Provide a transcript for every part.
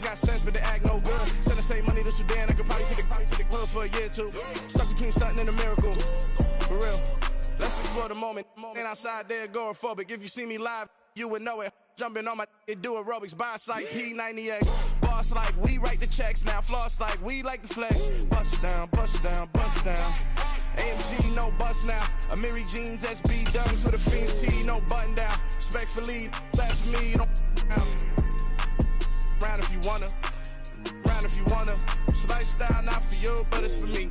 got sense, but they act no good. Send the same money to Sudan, I could probably take the hood for a year or two. Stuck between stunting and a miracle. For real. Let's explore the moment. Ain't outside there agoraphobic. If you see me live, you would know it. Jumping on my do aerobics, boss like P90X. Boss like we write the checks now. Floss like we like the flex. Bust down, bust down, bust down. AMG, no bust now. Amiri jeans, SB dummies with a Fiends T, no button down. Respectfully, that's me. Don't round if you wanna. Round if you wanna. It's lifestyle, not for you, but it's for me.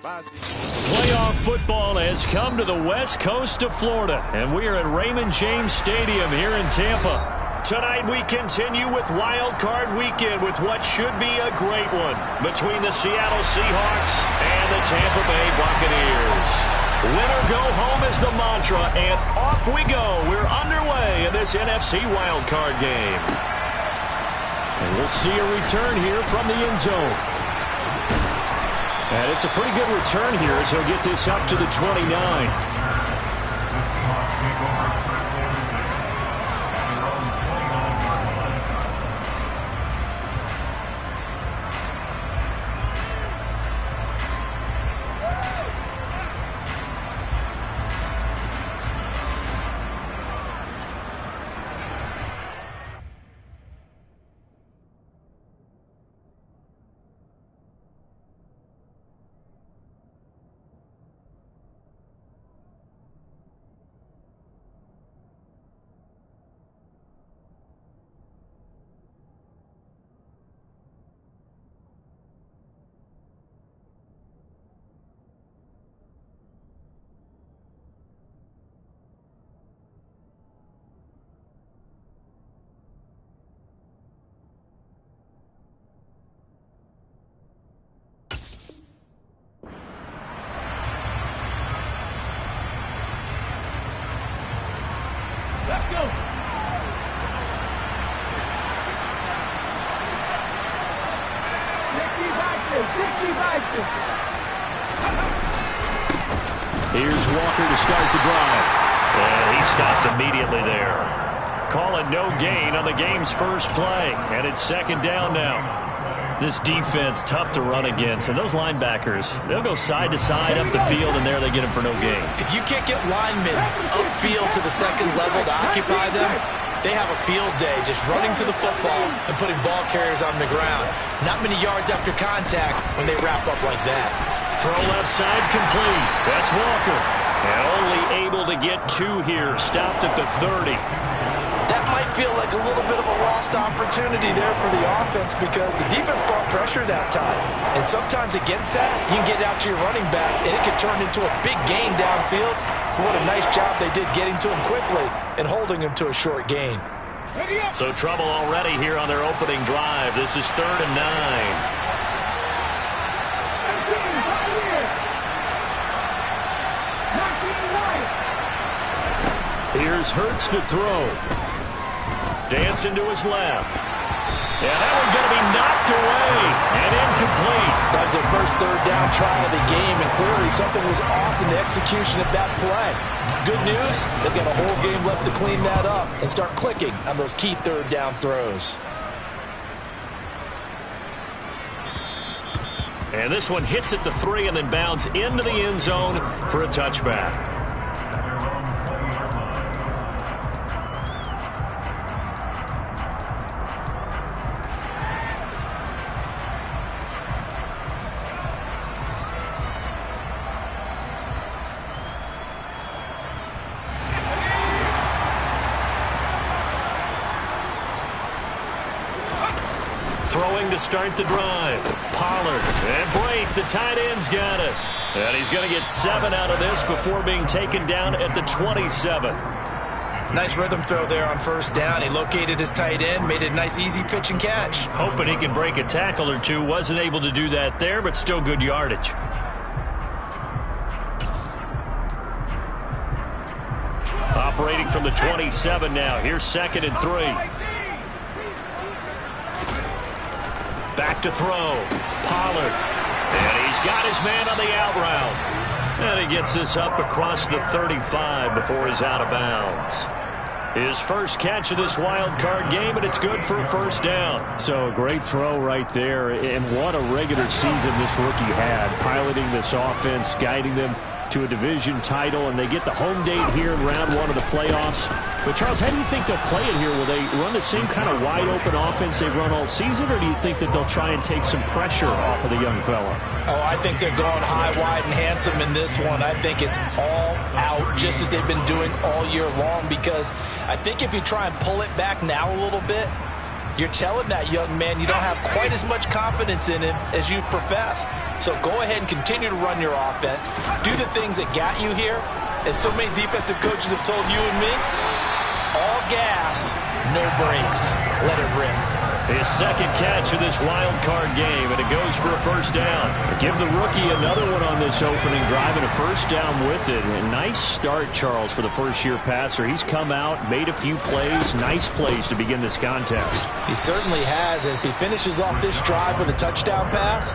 Playoff football has come to the west coast of Florida, and we are at Raymond James Stadium here in Tampa. Tonight we continue with Wild Card Weekend with what should be a great one between the Seattle Seahawks and the Tampa Bay Buccaneers. Win or go home is the mantra, and off we go. We're underway in this NFC Wild Card game. And we'll see a return here from the end zone. And it's a pretty good return here as he'll get this up to the 29. Let's go. Here's Walker to start the drive. And he stopped immediately there. Call it no gain on the game's first play. And it's second down now. This defense, tough to run against. And those linebackers, they'll go side to side up the field, and there they get them for no gain. If you can't get linemen upfield to the second level to occupy them, they have a field day just running to the football and putting ball carriers on the ground. Not many yards after contact when they wrap up like that. Throw left side complete. That's Walker. And only able to get two here. Stopped at the 30. That might feel like a little bit of a lost opportunity there for the offense because the defense brought pressure that time. And sometimes against that, you can get out to your running back, and it can turn into a big gain downfield. But what a nice job they did getting to him quickly and holding him to a short gain. So trouble already here on their opening drive. This is 3rd and 9. Here's Hurts to throw. Dancing to his left. And that one's going to be knocked away and incomplete. That was their first third down try of the game, and clearly something was off in the execution of that play. Good news, they've got a whole game left to clean that up and start clicking on those key third down throws. And this one hits at the 3 and then bounds into the end zone for a touchback. Throwing to start the drive. Pollard and Brake, the tight end's got it. And he's going to get 7 out of this before being taken down at the 27. Nice rhythm throw there on first down. He located his tight end, made it a nice easy pitch and catch. Hoping he can break a tackle or two. Wasn't able to do that there, but still good yardage. Operating from the 27 now. Here's 2nd and 3. Back to throw. Pollard. And he's got his man on the out route. And he gets this up across the 35 before he's out of bounds. His first catch of this wild card game, and it's good for a first down. So a great throw right there, and what a regular season this rookie had, piloting this offense, guiding them to a division title, and they get the home date here in round 1 of the playoffs. But, Charles, how do you think they'll play it here? Will they run the same kind of wide-open offense they've run all season, or do you think that they'll try and take some pressure off of the young fella? Oh, I think they're going high, wide, and handsome in this one. I think it's all out, just as they've been doing all year long, because I think if you try and pull it back now a little bit, you're telling that young man you don't have quite as much confidence in him as you've professed. So go ahead and continue to run your offense. Do the things that got you here. As so many defensive coaches have told you and me, all gas, no brakes. Let it rip. His second catch of this wild card game, and it goes for a first down. Give the rookie another one on this opening drive and a first down with it. A nice start, Charles, for the first-year passer. He's come out, made a few plays, nice plays to begin this contest. He certainly has, and if he finishes off this drive with a touchdown pass,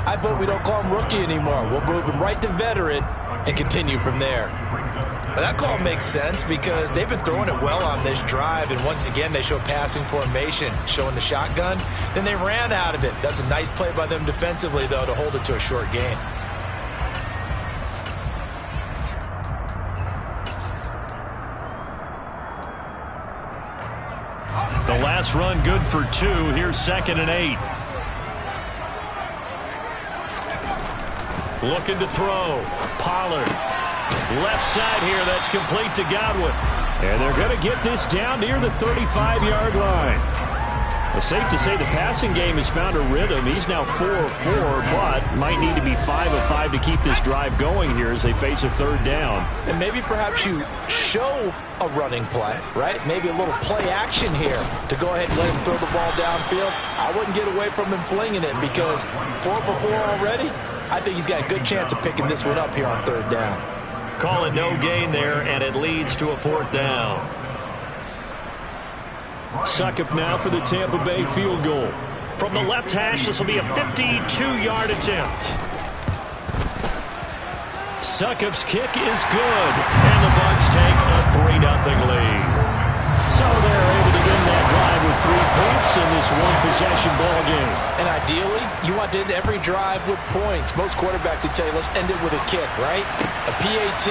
I vote we don't call him rookie anymore. We'll move him right to veteran and continue from there. But that call makes sense because they've been throwing it well on this drive, and once again they show passing formation, showing the shotgun. Then they ran out of it. That's a nice play by them defensively, though, to hold it to a short gain. The last run good for 2. Here's 2nd and 8. Looking to throw. Pollard. Left side here. That's complete to Godwin. And they're going to get this down near the 35-yard line. It's safe to say the passing game has found a rhythm. He's now 4 of 4, but might need to be 5 of 5 to keep this drive going here as they face a third down. And maybe perhaps you show a running play, right? Maybe a little play action here to go ahead and let him throw the ball downfield. I wouldn't get away from him flinging it because 4 for 4 already. I think he's got a good chance of picking this one up here on third down. Call it no gain there, and it leads to a 4th down. Succop now for the Tampa Bay field goal. From the left hash, this will be a 52-yard attempt. Succop's kick is good, and the Bucs take a 3-0 lead. So they're able to win that drive with 3 points in this one-possession ball game. And ideally, you want to end every drive with points. Most quarterbacks would tell you, let's end it with a kick, right? A PAT,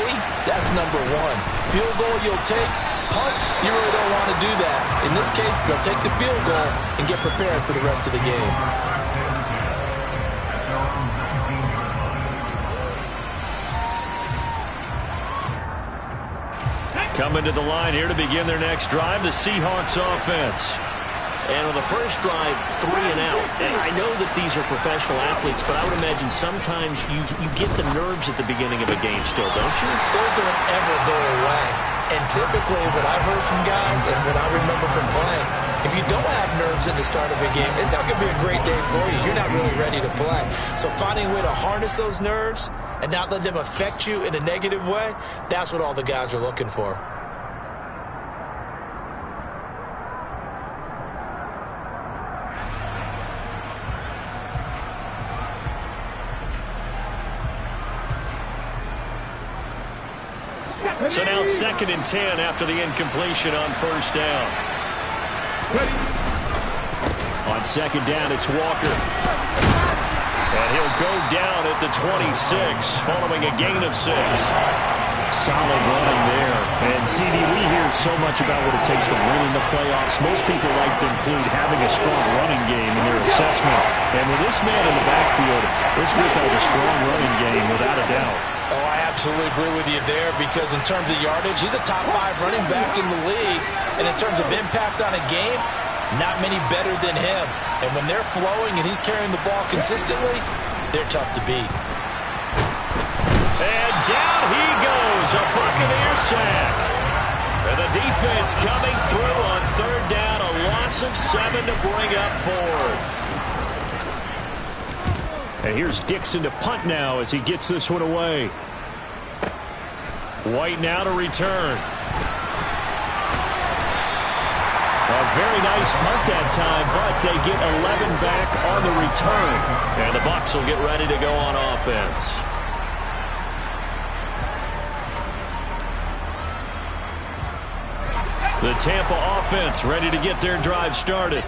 that's number 1. Field goal you'll take. Punts, you really don't want to do that. In this case, they'll take the field goal and get prepared for the rest of the game. Coming to the line here to begin their next drive, the Seahawks offense. And on the first drive, 3 and out. And I know that these are professional athletes, but I would imagine sometimes you get the nerves at the beginning of a game still, don't you? Those don't ever go away. And typically what I've heard from guys and what I remember from playing, if you don't have nerves at the start of a game, it's not going to be a great day for you. You're not really ready to play. So finding a way to harness those nerves and not let them affect you in a negative way, that's what all the guys are looking for. So now 2nd and 10 after the incompletion on first down. Ready. On 2nd down, it's Walker. And he'll go down at the 26 following a gain of 6. Solid running there. And, CD, we hear so much about what it takes to win in the playoffs. Most people like to include having a strong running game in their assessment. And with this man in the backfield, this group has a strong running game without a doubt. Oh, I absolutely agree with you there because in terms of yardage, he's a top 5 running back in the league. And in terms of impact on a game, not many better than him. And when they're flowing and he's carrying the ball consistently, they're tough to beat. And down he goes, a Buccaneer sack. And the defense coming through on third down, a loss of 7 to bring up 4th. And here's Dixon to punt now as he gets this one away. White now to return. A very nice punt that time, but they get 11 back on the return. And the Bucs will get ready to go on offense. The Tampa offense ready to get their drive started.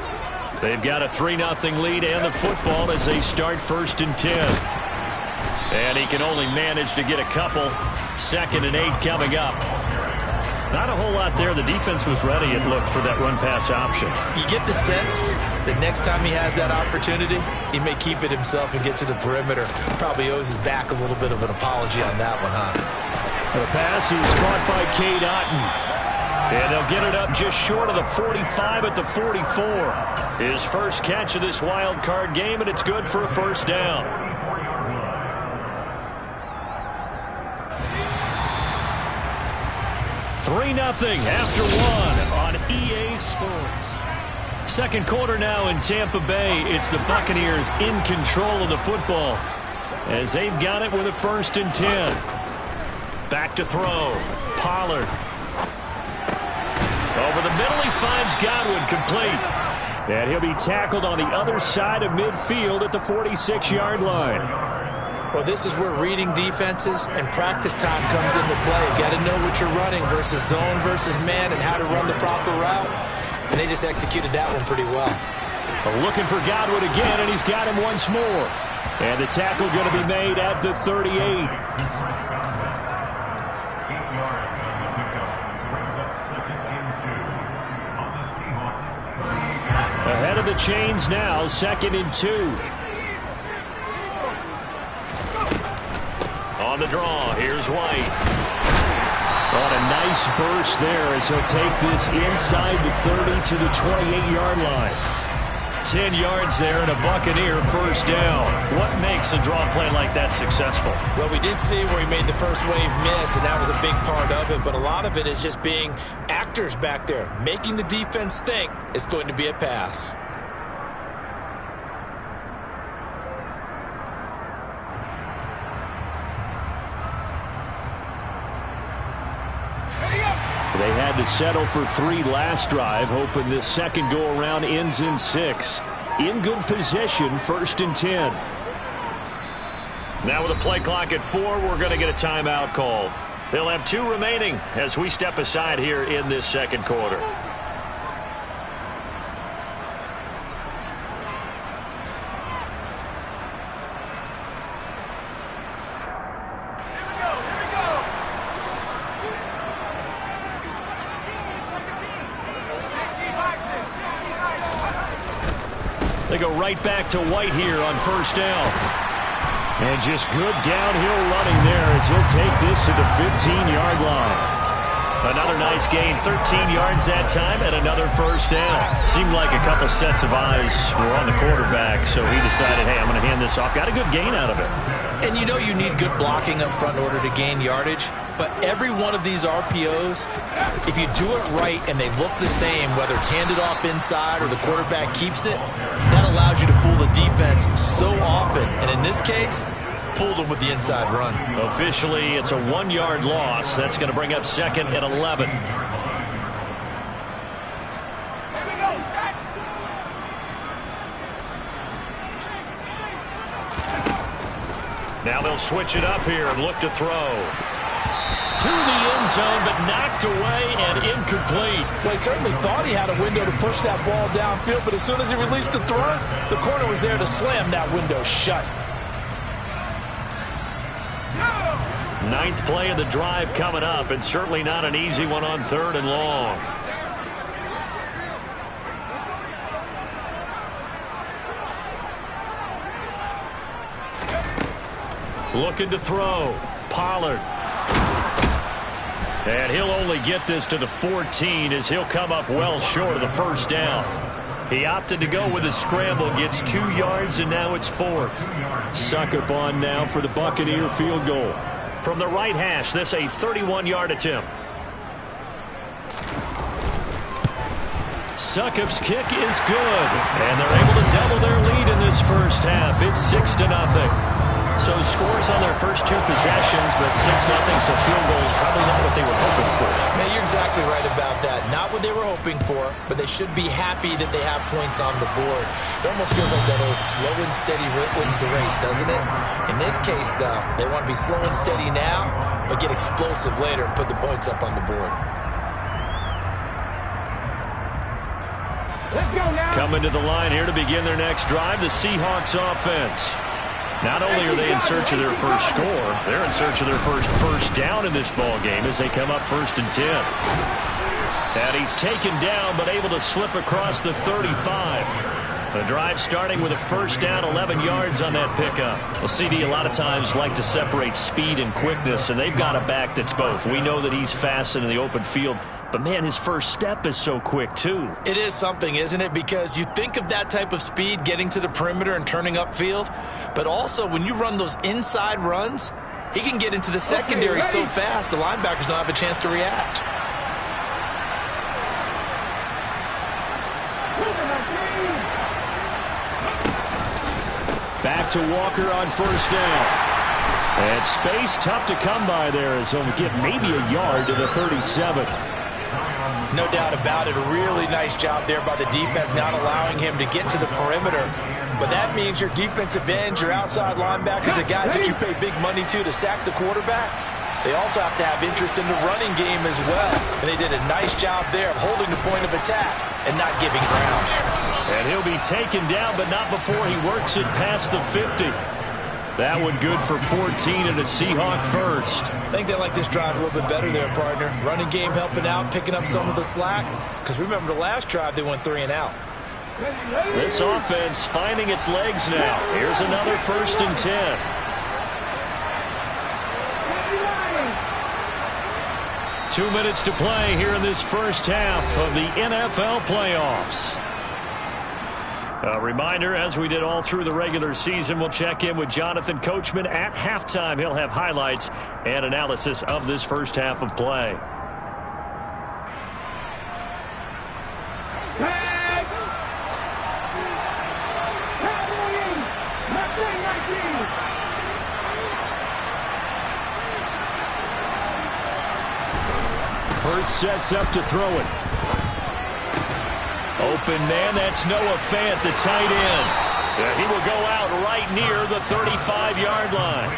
They've got a 3-0 lead and the football as they start 1st and 10. And he can only manage to get a couple. 2nd and 8 coming up. Not a whole lot there. The defense was ready, it looked, for that run-pass option. You get the sense that next time he has that opportunity, he may keep it himself and get to the perimeter. Probably owes his back a little bit of an apology on that one, huh? The pass is caught by Cade Otton. And they'll get it up just short of the 45 at the 44. His first catch of this wild card game, and it's good for a 1st down. $3-0 after 1 on EA Sports. 2nd quarter now in Tampa Bay. It's the Buccaneers in control of the football as they've got it with a 1st and 10. Back to throw. Pollard. Over the middle, he finds Godwin, complete. And he'll be tackled on the other side of midfield at the 46-yard line. Well, this is where reading defenses and practice time comes into play. Got to know what you're running versus zone versus man and how to run the proper route. And they just executed that one pretty well. Looking for Godwin again, and he's got him once more. And the tackle going to be made at the 38. Ahead of the chains now, 2nd and 2. On the draw, here's White. On a nice burst there as he'll take this inside the 30 to the 28-yard line. 10 yards there and a Buccaneer 1st down. What makes a draw play like that successful? Well, we did see where he made the first wave miss, and that was a big part of it. But a lot of it is just being actors back there, making the defense think it's going to be a pass. They had to settle for 3 last drive, hoping this second go-around ends in 6. In good position, 1st and 10. Now with a play clock at 4, we're going to get a timeout called. They'll have 2 remaining as we step aside here in this 2nd quarter. They go right back to White here on 1st down. And just good downhill running there as he'll take this to the 15-yard line. Another nice gain, 13 yards that time, and another 1st down. Seemed like a couple sets of eyes were on the quarterback, so he decided, hey, I'm going to hand this off. Got a good gain out of it. And you know you need good blocking up front in order to gain yardage. But every one of these RPOs, if you do it right and they look the same, whether it's handed off inside or the quarterback keeps it, that allows you to fool the defense so often. And in this case, pulled them with the inside run. Officially, it's a 1-yard loss. That's going to bring up 2nd and 11. Now they'll switch it up here and look to throw. To the end zone, but knocked away and incomplete. Well, he certainly thought he had a window to push that ball downfield, but as soon as he released the throw, the corner was there to slam that window shut. 9th play of the drive coming up, and certainly not an easy one on 3rd and long. Looking to throw. Pollard. And he'll only get this to the 14 as he'll come up well short of the 1st down. He opted to go with a scramble, gets 2 yards, and now it's 4th. Succop on now for the Buccaneer field goal. From the right hash, this a 31-yard attempt. Succop's kick is good, and they're able to double their lead in this 1st half. It's 6-0. So scores on their first 2 possessions, but 6-0, so field goal is probably not what they were hoping for. Yeah, you're exactly right about that. Not what they were hoping for, but they should be happy that they have points on the board. It almost feels like that old slow and steady wins the race, doesn't it? In this case, though, they want to be slow and steady now, but get explosive later and put the points up on the board. Coming to the line here to begin their next drive, the Seahawks offense. Not only are they in search of their first score, they're in search of their first down in this ball game as they come up 1st and 10. And he's taken down but able to slip across the 35. The drive starting with a 1st down, 11 yards on that pickup. Well, CD a lot of times like to separate speed and quickness, and they've got a back that's both. We know that he's fast in the open field, but, man, his first step is so quick, too. It is something, isn't it? Because you think of that type of speed getting to the perimeter and turning upfield, but also when you run those inside runs, he can get into the secondary so fast the linebackers don't have a chance to react. Back to Walker on 1st down. And space tough to come by there as he'll get maybe a yard to the 37. No doubt about it. A really nice job there by the defense, not allowing him to get to the perimeter. But that means your defensive ends, your outside linebackers, the guys that you pay big money to sack the quarterback, they also have to have interest in the running game as well. And they did a nice job there of holding the point of attack and not giving ground. And he'll be taken down, but not before he works it past the 50. That one good for 14 and a Seahawk first. I think they like this drive a little bit better there, partner. Running game helping out, picking up some of the slack. Because remember the last drive, they went 3 and out. This offense finding its legs now. Here's another 1st and 10. Two minutes to play here in this first half of the NFL playoffs. A reminder, as we did all through the regular season, we'll check in with Jonathan Coachman at halftime. He'll have highlights and analysis of this first half of play. Hurts sets up to throw it. Open man, that's Noah Fant, the tight end. He will go out right near the 35-yard line.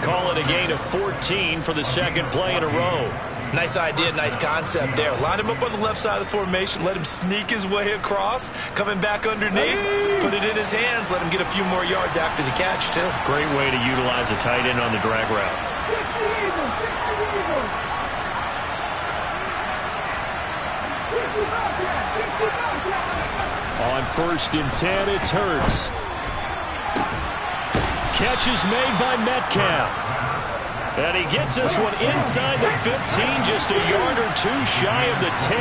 Call it a gain of 14 for the second play in a row. Nice idea, nice concept there. Line him up on the left side of the formation, let him sneak his way across, coming back underneath, put it in his hands, let him get a few more yards after the catch, too. Great way to utilize a tight end on the drag route. On 1st and 10, it's Hurts. Catch is made by Metcalf. And he gets this one inside the 15, just a yard or two shy of the 10.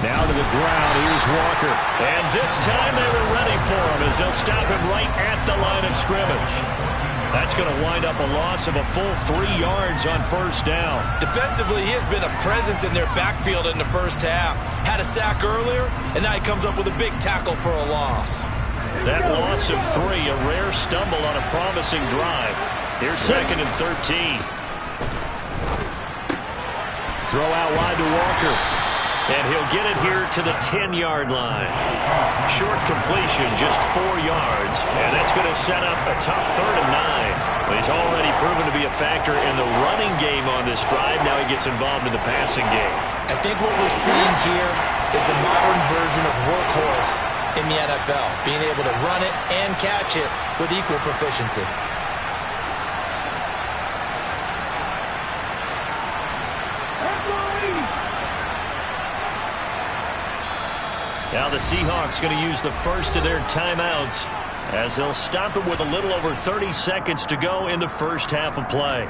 Now to the ground, here's Walker. And this time they were ready for him as they'll stop him right at the line of scrimmage. That's going to wind up a loss of a full 3 yards on 1st down. Defensively, he has been a presence in their backfield in the first half. Had a sack earlier, and now he comes up with a big tackle for a loss. That loss of 3, a rare stumble on a promising drive. Here's 2nd and 13. Throw out wide to Walker. And he'll get it here to the 10-yard line. Short completion, just 4 yards. And that's going to set up a tough 3rd and 9. But he's already proven to be a factor in the running game on this drive. Now he gets involved in the passing game. I think what we're seeing here is the modern version of workhorse in the NFL. Being able to run it and catch it with equal proficiency. Now the Seahawks going to use the first of their timeouts as they'll stop it with a little over 30 seconds to go in the first half of play.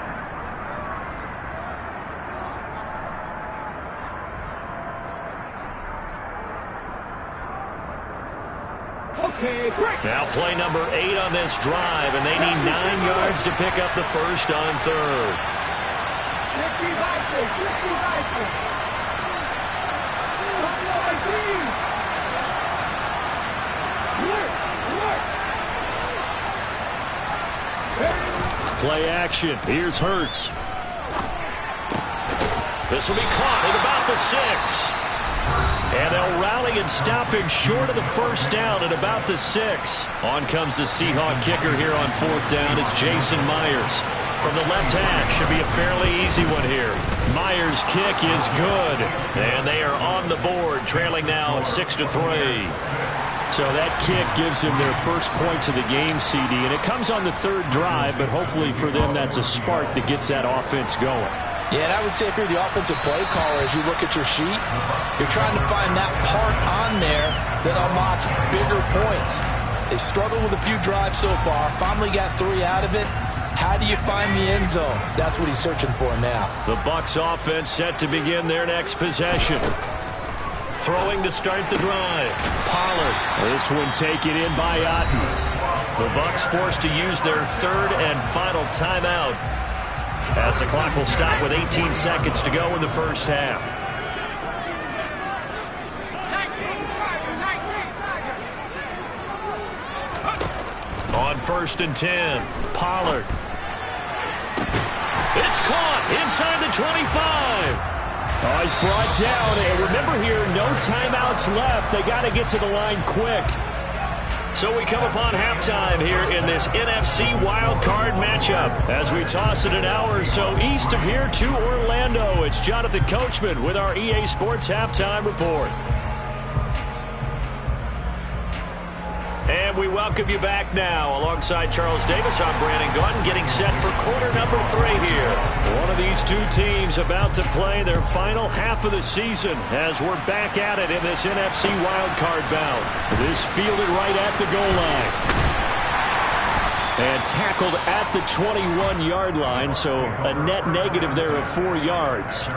Now play number 8 on this drive, and they need 9 yards to pick up the first on 3rd. Play action. Here's Hurts. This will be caught at about the 6. And they'll rally and stop him short of the first down at about the 6. On comes the Seahawk kicker here on 4th down. It's Jason Myers. from the left hash. Should be a fairly easy one here. Myers' kick is good, and they are on the board, trailing now 6-3. So that kick gives them their first points of the game, CD, and it comes on the third drive, but hopefully for them that's a spark that gets that offense going. Yeah, and I would say if you're the offensive play caller, as you look at your sheet, you're trying to find that part on there that unlocks bigger points. They've struggled with a few drives so far, finally got 3 out of it. How do you find the end zone? That's what he's searching for now. The Bucs offense set to begin their next possession. Throwing to start the drive. Pollard. This one taken in by Otten. The Bucs forced to use their third and final timeout, as the clock will stop with 18 seconds to go in the first half. On 1st and 10, Pollard. It's caught inside the 25. Oh, he's brought down, and remember here, no timeouts left. They got to get to the line quick. So we come upon halftime here in this NFC wildcard matchup. As we toss it an hour or so east of here to Orlando, it's Jonathan Coachman with our EA Sports Halftime Report. And we welcome you back now. Alongside Charles Davis, I'm Brandon Gunn, getting set for quarter number 3 here. One of these two teams about to play their final half of the season as we're back at it in this NFC wildcard bout. This fielded right at the goal line. And tackled at the 21-yard line, so a net negative there of 4 yards.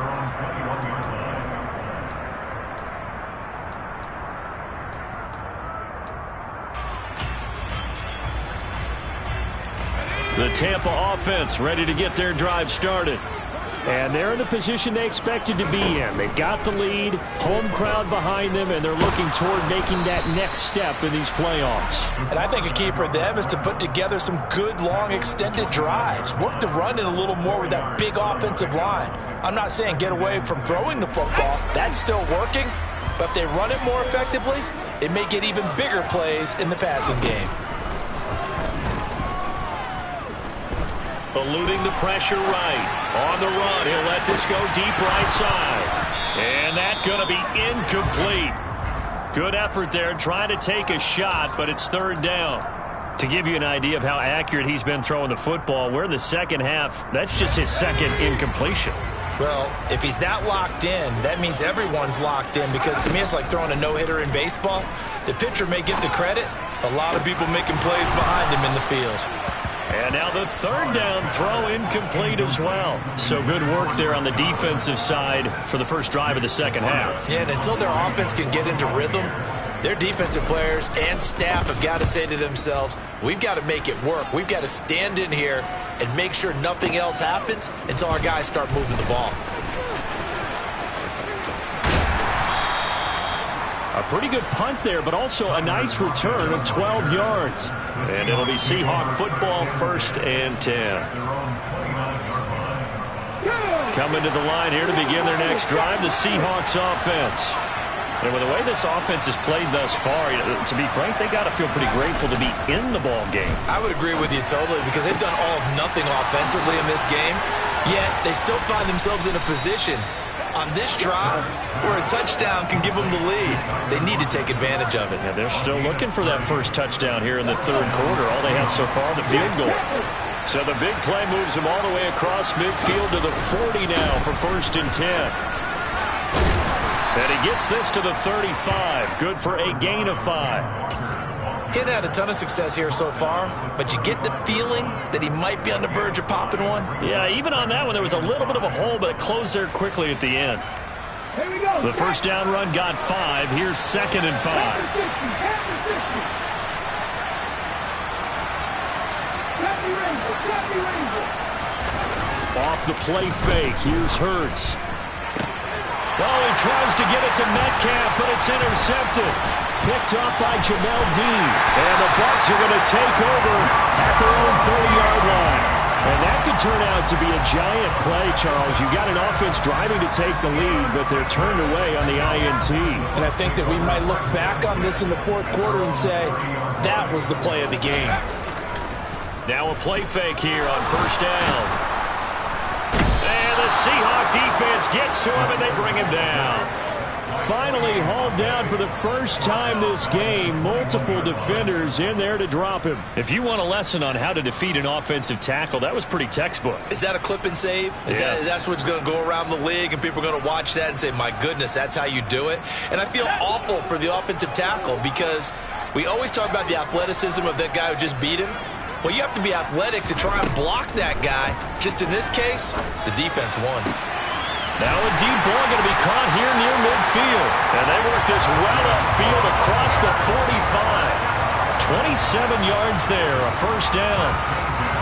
The Tampa offense ready to get their drive started. And they're in the position they expected to be in. They've got the lead, home crowd behind them, and they're looking toward making that next step in these playoffs. And I think a key for them is to put together some good, long, extended drives. Work the run in a little more with that big offensive line. I'm not saying get away from throwing the football. That's still working. But if they run it more effectively, it may get even bigger plays in the passing game. Eluding the pressure right. On the run, he'll let this go deep right side. And that's going to be incomplete. Good effort there, trying to take a shot, but it's 3rd down. To give you an idea of how accurate he's been throwing the football, we're in the second half. That's just his 2nd incompletion. Well, if he's that locked in, that means everyone's locked in, because to me it's like throwing a no-hitter in baseball. The pitcher may get the credit, a lot of people making plays behind him in the field. And now the 3rd down throw incomplete as well. So good work there on the defensive side for the first drive of the second half. Yeah, and until their offense can get into rhythm, their defensive players and staff have got to say to themselves, we've got to make it work. We've got to stand in here and make sure nothing else happens until our guys start moving the ball. A pretty good punt there, but also a nice return of 12 yards. And it'll be Seahawk football, 1st and 10. Coming to the line here to begin their next drive, the Seahawks offense. And with the way this offense has played thus far, to be frank, they got to feel pretty grateful to be in the ball game. I would agree with you totally, because they've done all of nothing offensively in this game, yet they still find themselves in a position on this drive where a touchdown can give them the lead. They need to take advantage of it. Yeah, they're still looking for that first touchdown here in the 3rd quarter. All they had so far, the field goal. So the big play moves them all the way across midfield to the 40 now for 1st and 10. And he gets this to the 35. Good for a gain of 5. He hadn't had a ton of success here so far, but you get the feeling that he might be on the verge of popping one. Yeah, even on that one, there was a little bit of a hole, but it closed there quickly at the end. Here we go. The first down run got 5. Here's 2nd and 5. Off the play fake, here's Hurts. Oh, he tries to get it to Metcalf, but it's intercepted. Picked up by Jamel Dean. And the Bucs are going to take over at their own 30-yard line. And that could turn out to be a giant play, Charles. You got an offense driving to take the lead, but they're turned away on the INT. And I think that we might look back on this in the 4th quarter and say, that was the play of the game. Now a play fake here on first down. And the Seahawk defense gets to him, and they bring him down. Finally hauled down for the first time this game. Multiple defenders in there to drop him. If you want a lesson on how to defeat an offensive tackle, that was pretty textbook. Is that a clip and save? That's what's going to go around the league, and people are going to watch that and say, my goodness, that's how you do it? And I feel awful for the offensive tackle because we always talk about the athleticism of that guy who just beat him. Well, you have to be athletic to try and block that guy. Just in this case, the defense won. Now a deep ball going to be caught here near midfield. And they work this well upfield across the 45. 27 yards there, a first down.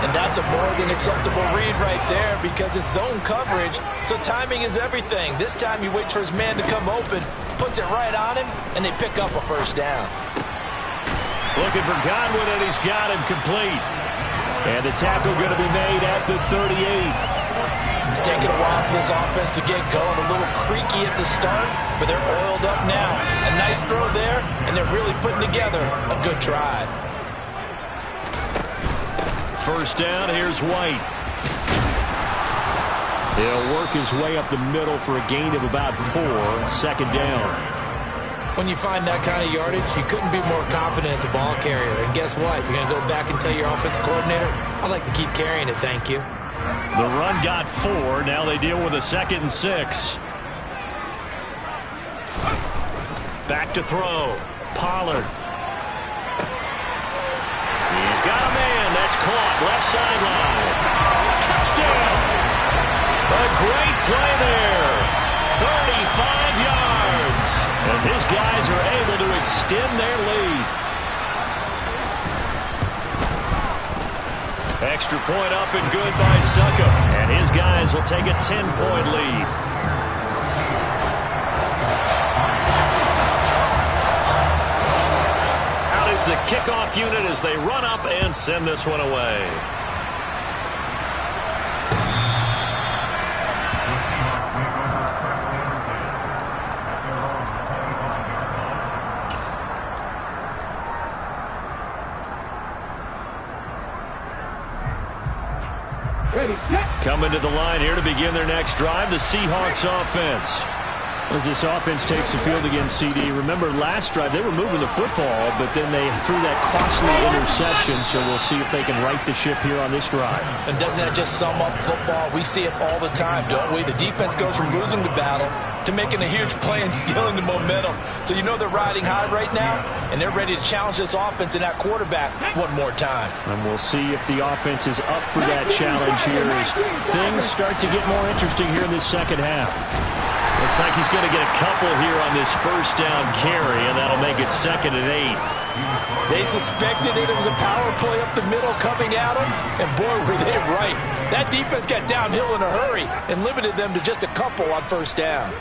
And that's a more than acceptable read right there because it's zone coverage, so timing is everything. This time he waits for his man to come open, puts it right on him, and they pick up a first down. Looking for Godwin, and he's got him complete. And the tackle going to be made at the 38. It's taken a while for this offense to get going. A little creaky at the start, but they're oiled up now. A nice throw there, and they're really putting together a good drive. First down, here's White. He'll work his way up the middle for a gain of about 4. Second down. When you find that kind of yardage, you couldn't be more confident as a ball carrier. And guess what? You're going to go back and tell your offensive coordinator, I'd like to keep carrying it, thank you. The run got 4. Now they deal with a 2nd and 6. Back to throw. Pollard. He's got a man. That's caught. Left sideline. Touchdown. A great play there. 35 yards. As his guys are able to extend their lead. Extra point up and good by Succop. And his guys will take a 10-point lead. Out is the kickoff unit as they run up and send this one away. Coming to the line here to begin their next drive, the Seahawks offense. As this offense takes the field against CD, remember last drive they were moving the football, but then they threw that costly interception, so we'll see if they can right the ship here on this drive. And doesn't that just sum up football? We see it all the time, don't we? The defense goes from losing the battle to making a huge play and stealing the momentum. So you know they're riding high right now, and they're ready to challenge this offense and that quarterback one more time. And we'll see if the offense is up for that challenge here as things start to get more interesting here in this second half. Looks like he's going to get a couple here on this first down carry, and that'll make it 2nd and 8. They suspected it was a power play up the middle coming at them, and boy, were they right. That defense got downhill in a hurry and limited them to just a couple on first down.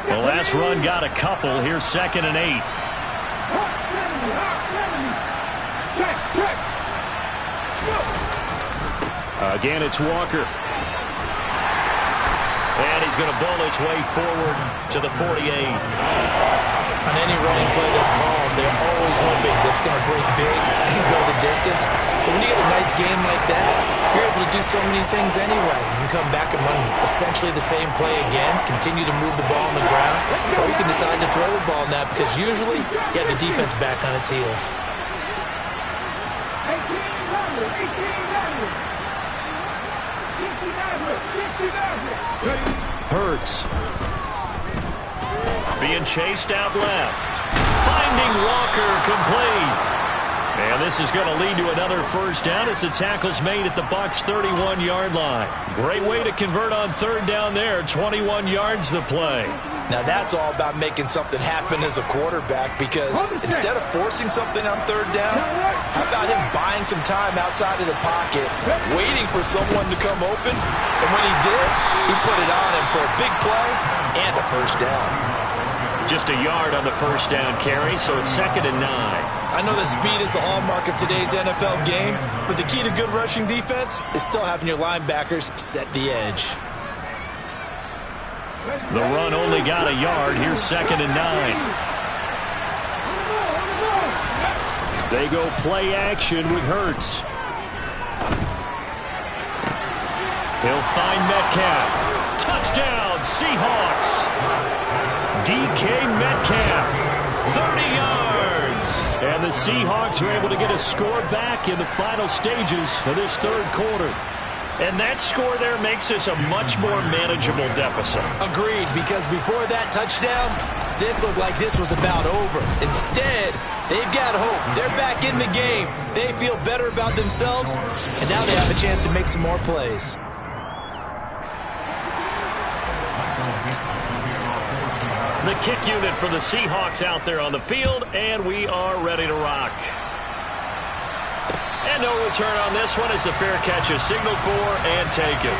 The last run got a couple. Here's 2nd and 8. Again, it's Walker. And he's going to bowl his way forward to the 48. On any running play that's called, they're always hoping that's going to break big and go the distance. But when you get a nice game like that, you're able to do so many things anyway. You can come back and run essentially the same play again, continue to move the ball on the ground, or you can decide to throw the ball now because usually you have the defense back on its heels. Hurts. Being chased out left. Finding Walker complete. And this is going to lead to another first down as the tackle's made at the Bucs' 31-yard line. Great way to convert on third down there. 21 yards the play. Now that's all about making something happen as a quarterback because instead of forcing something on third down, how about him buying some time outside of the pocket, waiting for someone to come open, and when he did, he put it on him for a big play and a first down. Just a yard on the first down carry, so it's 2nd and 9. I know that speed is the hallmark of today's NFL game, but the key to good rushing defense is still having your linebackers set the edge. The run only got a yard. Here's 2nd and 9. They go play action with Hurts. He'll find Metcalf. Touchdown, Seahawks. DK Metcalf, 30 yards. And the Seahawks are able to get a score back in the final stages of this 3rd quarter. And that score there makes this a much more manageable deficit. Agreed, because before that touchdown, this looked like this was about over. Instead, they've got hope. They're back in the game. They feel better about themselves, and now they have a chance to make some more plays. The kick unit for the Seahawks out there on the field, and we are ready to rock. And no return on this one as the fair catch is signaled for and taken.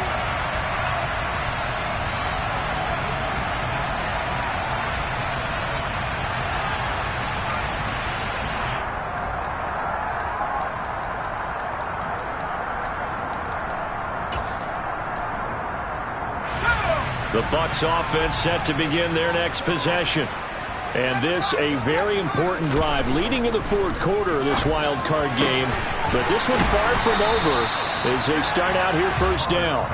The Bucs offense set to begin their next possession. And this a very important drive leading in the 4th quarter of this wild card game. But this one far from over as they start out here 1st down.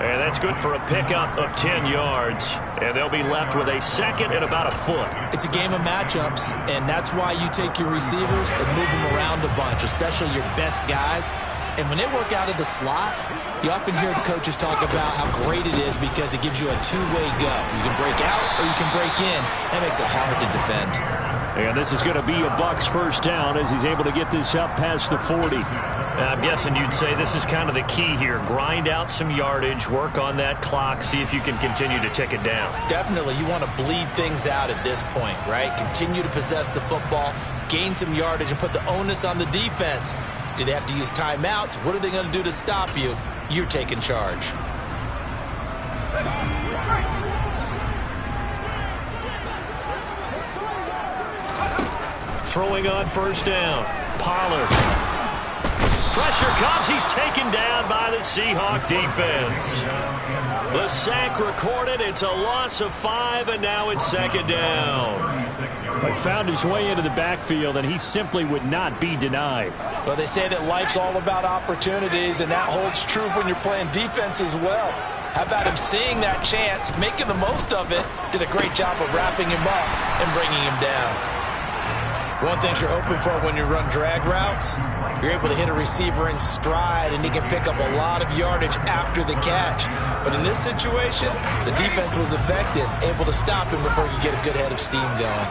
And that's good for a pickup of 10 yards. And they'll be left with a 2nd and about a foot. It's a game of matchups, and that's why you take your receivers and move them around a bunch, especially your best guys. And when they work out of the slot, you often hear the coaches talk about how great it is because it gives you a two-way go. You can break out or you can break in. That makes it hard to defend. And this is going to be a Bucs 1st down as he's able to get this up past the 40. I'm guessing you'd say this is kind of the key here. Grind out some yardage, work on that clock, see if you can continue to tick it down. Definitely. You want to bleed things out at this point, right? Continue to possess the football, gain some yardage, and put the onus on the defense. Do they have to use timeouts? What are they going to do to stop you? You're taking charge. Throwing on 1st down. Pollard. Pressure comes. He's taken down by the Seahawk defense. The sack recorded. It's a loss of 5, and now it's 2nd down. He found his way into the backfield, and he simply would not be denied. Well, they say that life's all about opportunities, and that holds true when you're playing defense as well. How about him seeing that chance, making the most of it, did a great job of wrapping him up and bringing him down. One thing you're hoping for when you run drag routes, you're able to hit a receiver in stride, and he can pick up a lot of yardage after the catch. But in this situation, the defense was effective, able to stop him before he could get a good head of steam going.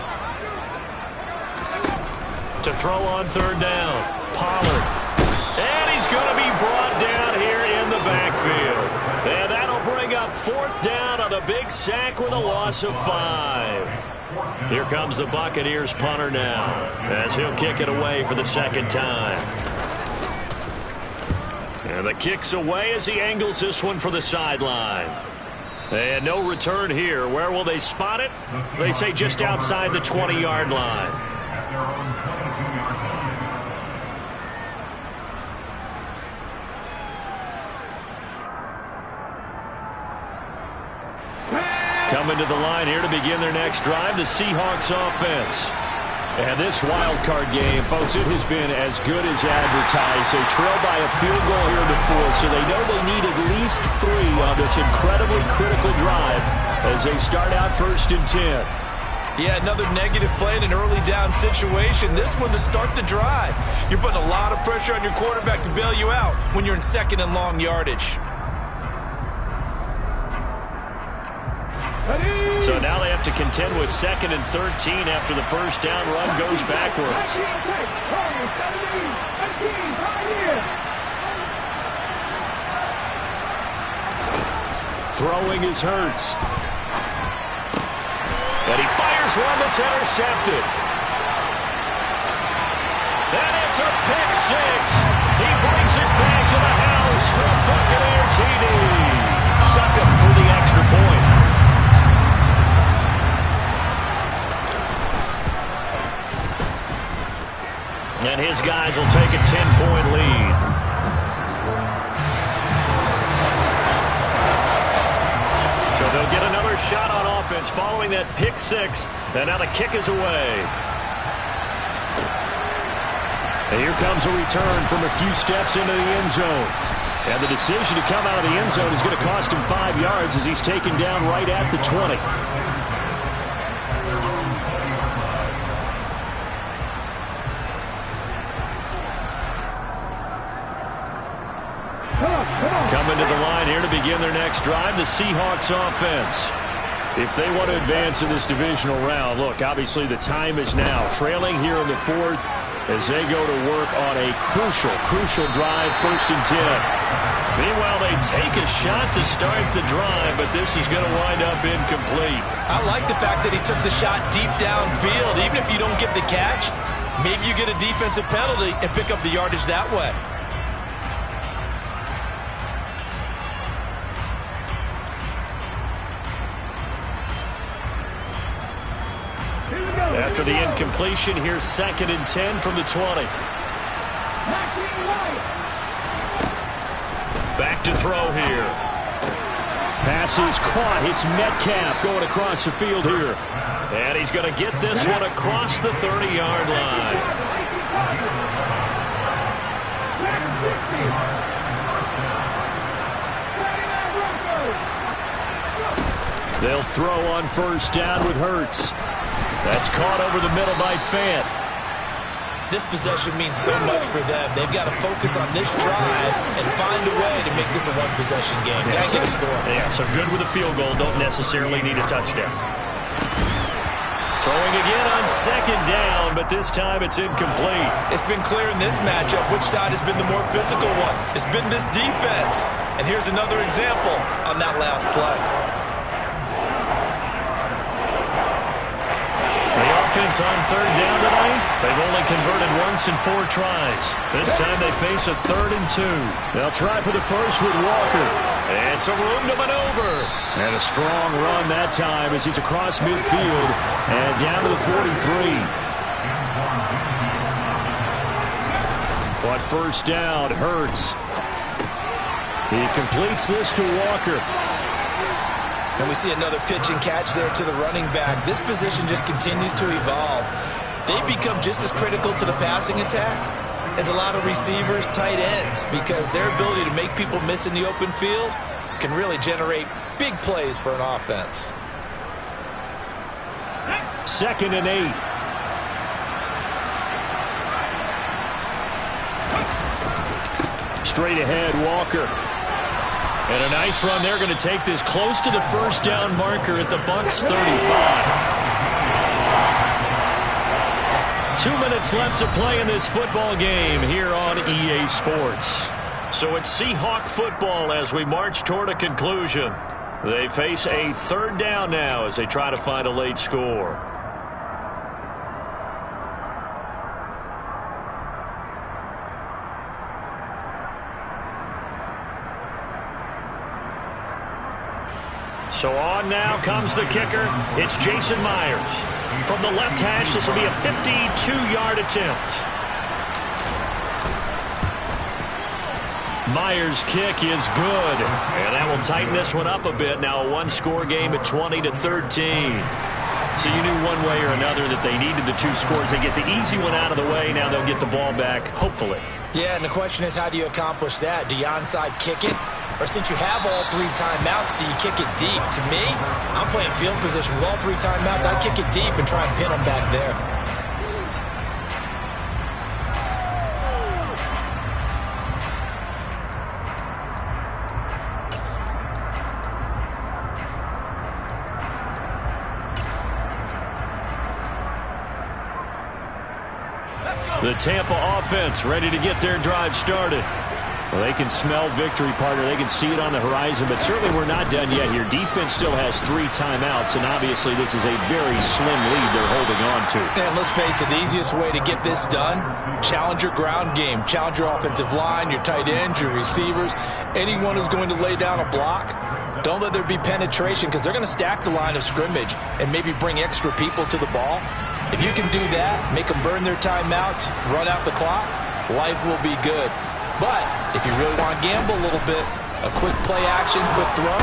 To throw on 3rd down, Pollard. And he's going to be brought down here in the backfield. And that'll bring up 4th down on the big sack with a loss of 5. Here comes the Buccaneers punter now as he'll kick it away for the 2nd time. And the kick's away as he angles this one for the sideline. And no return here. Where will they spot it? They say just outside the 20-yard line. Coming to the line here to begin their next drive, the Seahawks offense. And this wild card game, folks, it has been as good as advertised. They trail by a field goal here in the 4th, so they know they need at least 3 on this incredibly critical drive as they start out 1st and 10. Yeah, another negative play in an early down situation. This one to start the drive. You're putting a lot of pressure on your quarterback to bail you out when you're in 2nd and long yardage. So now they have to contend with 2nd and 13 after the 1st down run goes backwards. Throwing is Hurts. And he fires one that's intercepted. And it's a pick 6. He brings it back to the house for a Buccaneer TD. Suck him for the extra point. And his guys will take a 10-point lead. So they'll get another shot on offense following that pick six. And now the kick is away. And here comes a return from a few steps into the end zone. And the decision to come out of the end zone is going to cost him 5 yards as he's taken down right at the 20. Coming to the line here to begin their next drive, the Seahawks offense. If they want to advance in this divisional round, look, obviously the time is now. Trailing here in the fourth as they go to work on a crucial drive, 1st and 10. Meanwhile, they take a shot to start the drive, but this is going to wind up incomplete. I like the fact that he took the shot deep downfield. Even if you don't get the catch, maybe you get a defensive penalty and pick up the yardage that way. After the incompletion, here's 2nd and 10 from the 20. Back to throw here. Pass is caught. It's Metcalf going across the field here. And he's going to get this one across the 30-yard line. They'll throw on 1st down with Hurts. That's caught over the middle by Fant. This possession means so much for them. They've got to focus on this drive and find a way to make this a one-possession game. Got to get a score. Yeah, so good with a field goal. Don't necessarily need a touchdown. Throwing again on 2nd down, but this time it's incomplete. It's been clear in this matchup which side has been the more physical one. It's been this defense. And here's another example on that last play. Offense on 3rd down tonight. They've only converted once in 4 tries. This time they face a 3rd and 2. They'll try for the first with Walker. And some room to maneuver. And a strong run that time as he's across midfield and down to the 43. But 1st down, Hurts. He completes this to Walker. And we see another pitch and catch there to the running back. This position just continues to evolve. They become just as critical to the passing attack as a lot of receivers, tight ends, because their ability to make people miss in the open field can really generate big plays for an offense. 2nd and 8. Straight ahead, Walker. And a nice run. They're going to take this close to the 1st down marker at the Bucs 35. 2 minutes left to play in this football game here on EA Sports. So it's Seahawk football as we march toward a conclusion. They face a 3rd down now as they try to find a late score. So on now comes the kicker. It's Jason Myers. From the left hash, this will be a 52-yard attempt. Myers' kick is good. And that will tighten this one up a bit. Now a one-score game at 20-13. So you knew one way or another that they needed the 2 scores. They get the easy one out of the way. Now they'll get the ball back, hopefully. Yeah, and the question is, how do you accomplish that? Do you onside kick it? Or since you have all 3 timeouts, do you kick it deep? To me, I'm playing field position with all 3 timeouts. I kick it deep and try and pin them back there. The Tampa offense ready to get their drive started. Well, they can smell victory, partner. They can see it on the horizon, but certainly we're not done yet here. Defense still has 3 timeouts, and obviously this is a very slim lead they're holding on to. And let's face it, the easiest way to get this done, challenge your ground game. Challenge your offensive line, your tight ends, your receivers, anyone who's going to lay down a block. Don't let there be penetration because they're going to stack the line of scrimmage and maybe bring extra people to the ball. If you can do that, make them burn their timeouts, run out the clock, life will be good. But if you really want to gamble a little bit, a quick play action, quick throw,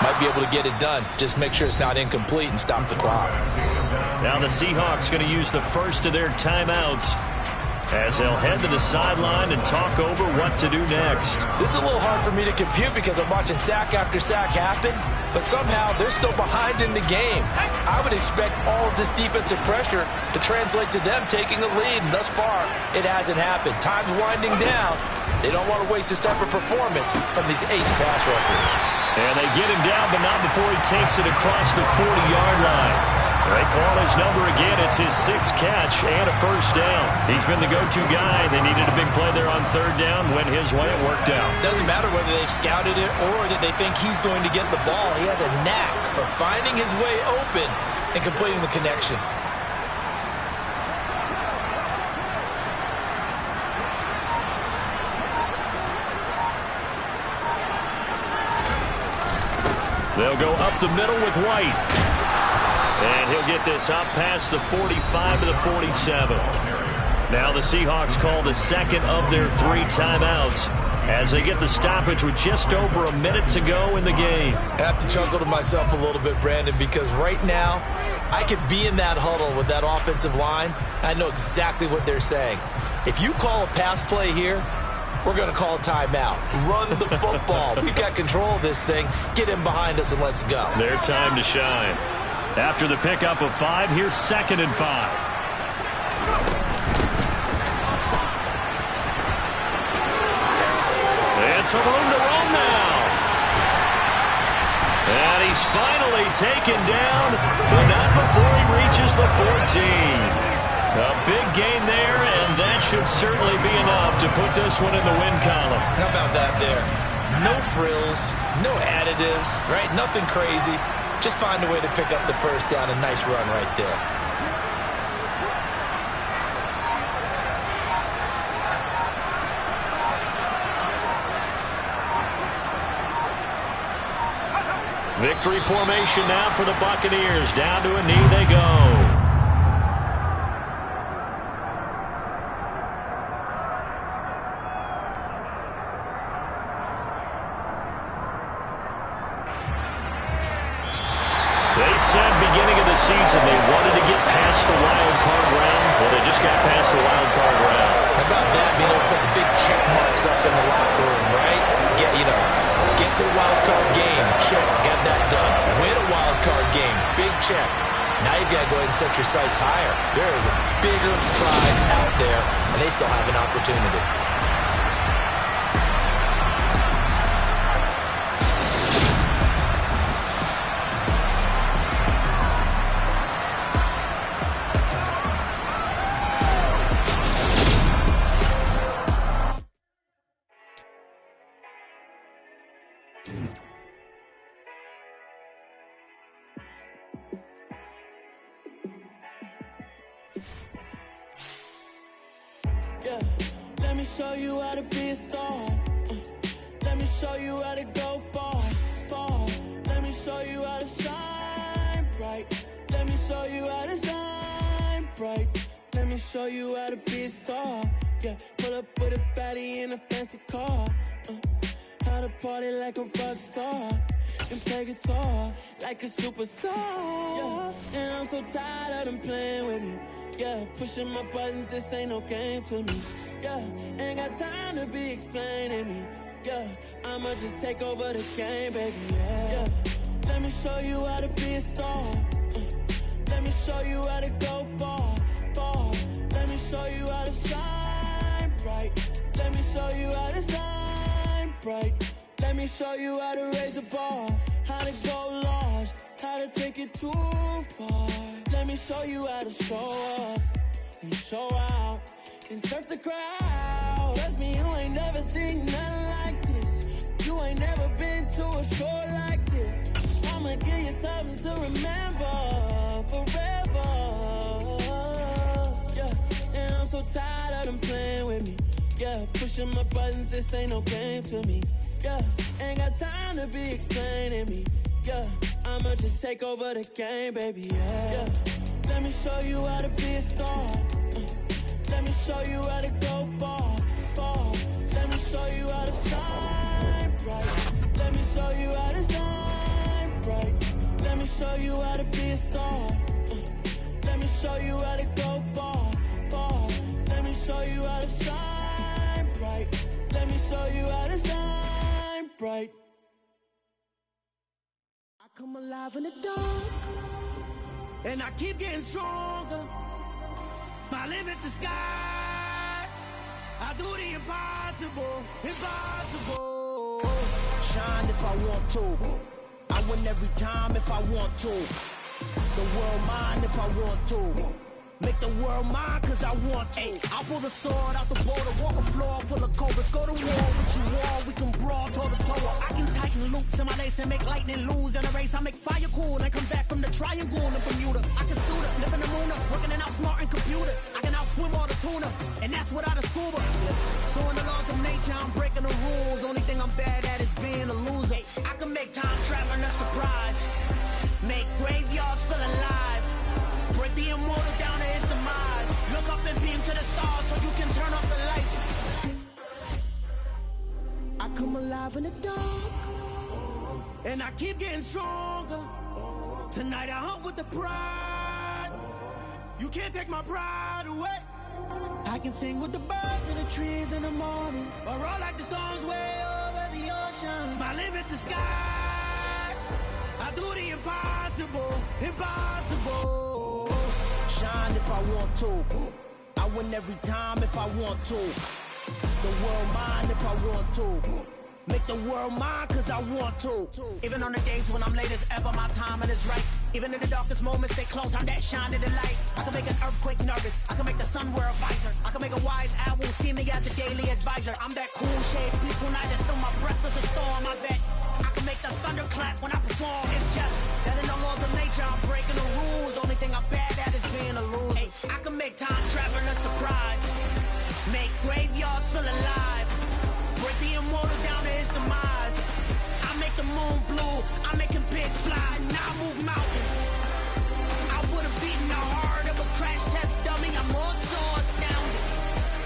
might be able to get it done. Just make sure it's not incomplete and stop the clock. Now the Seahawks going to use the first of their timeouts as they'll head to the sideline and talk over what to do next. This is a little hard for me to compute because I'm watching sack after sack happen, but somehow they're still behind in the game. I would expect all of this defensive pressure to translate to them taking a lead, and thus far, it hasn't happened. Time's winding down. They don't want to waste this type of performance from these ace pass rushers. And they get him down, but not before he takes it across the 40-yard line. They call his number again. It's his 6th catch and a first down. He's been the go-to guy. They needed a big play there on 3rd down. Went his way. It worked out. Doesn't matter whether they've scouted it or that they think he's going to get the ball. He has a knack for finding his way open and completing the connection. They'll go up the middle with White. And he'll get this up past the 45 to the 47. Now the Seahawks call the second of their 3 timeouts as they get the stoppage with just over a minute to go in the game. I have to chuckle to myself a little bit, Brandon, because right now I could be in that huddle with that offensive line. I know exactly what they're saying. If you call a pass play here, we're going to call a timeout. Run the football. We've got control of this thing. Get in behind us and let's go. Their time to shine. After the pickup of 5, here's 2nd and 5. And some room to roam now. And he's finally taken down, but not before he reaches the 14. A big gain there, and that should certainly be enough to put this one in the win column. How about that there? No frills, no additives, right? Nothing crazy. Just find a way to pick up the first down. A nice run right there. Victory formation now for the Buccaneers. Down to a knee they go. Season they wanted to get past the wild card round. Well, they just got past the wild card round. How about that? Being able to put the big check marks up in the locker room, right? Get to the wild card game. Check. Got that done. Win a wild card game. Big check. Now you've got to go ahead and set your sights higher. There is a bigger prize out there, and they still have an opportunity. Let me show you how to be a star. Let me show you how to go far, far. Let me show you how to shine bright. Let me show you how to shine bright. Let me show you how to be a star. Yeah, pull up with a baddie in a fancy car. How to party like a rock star and play guitar like a superstar. Yeah, and I'm so tired of them playing with me. Yeah, pushing my buttons, this ain't no game to me. Yeah, ain't got time to be explaining me. Yeah, I'ma just take over the game, baby. Yeah, let me show you how to be a star. Let me show you how to go far, far. Let me show you how to shine bright. Let me show you how to shine bright. Let me show you how to raise a bar, how to go large, how to take it too far. Let me show you how to show up and show out and surf the crowd. Trust me, you ain't never seen nothing like this. You ain't never been to a show like this. I'ma give you something to remember forever. Yeah, and I'm so tired of them playing with me. Yeah, pushing my buttons, this ain't no game to me. Yeah, ain't got time to be explaining me. Yeah, I'ma just take over the game, baby. Yeah, let me show you how to be a star. Let me show you how to go far, far. Let me show you how to shine bright. Let me show you how to shine show you how to be a star. Let me show you how to go far, far. Let me show you how to shine bright. Let me show you how to shine bright. I come alive in the dark, and I keep getting stronger. My limit's the sky. I do the impossible, impossible. Shine if I want to. I win every time if I want to. The world mine if I want to. Make the world mine cause I want to. Ay, I'll pull the sword out the border, walk a floor full of cobras. Go to war with you all, we can brawl toe to toe. I can tighten loops in my lace and make lightning lose in a race. I make fire cool and come back from the triangle in Bermuda. I can suit up, live in the moon, working and outsmarting computers. I can outswim all the tuna, and that's without a scuba. So in the laws of nature, I'm breaking the rules. Only thing I'm bad at is being a loser. I can make time traveling a surprise, make graveyards feel alive, break the immortal down to his demise. Look up and beam to the stars so you can turn off the lights. I come alive in the dark, and I keep getting stronger. Tonight I hunt with the pride. You can't take my pride away. I can sing with the birds and the trees in the morning, or roll like the storms way over the ocean. My limit's the sky. I do the impossible, impossible. Shine if I want to. I win every time if I want to. The world mine if I want to. Make the world mine cause I want to. Even on the days when I'm late as ever, my timing is right. Even in the darkest moments, stay close, I'm that shine in the light. I can make an earthquake nervous, I can make the sun wear a visor. I can make a wise owl see me as a daily advisor. I'm that cool shade, peaceful night, and still my breath is a storm, I bet. I can make the thunder clap when I perform. It's just that in the laws of nature, I'm breaking the rules. Only thing I'm bad at is being a loser. Hey, I can make time traveling a surprise, make graveyards feel alive, break the immortal down to his demise. I make the moon blue, I'm making pigs fly, now I move mountains. I would've beaten the heart of a crash test dummy, I'm more so astounded.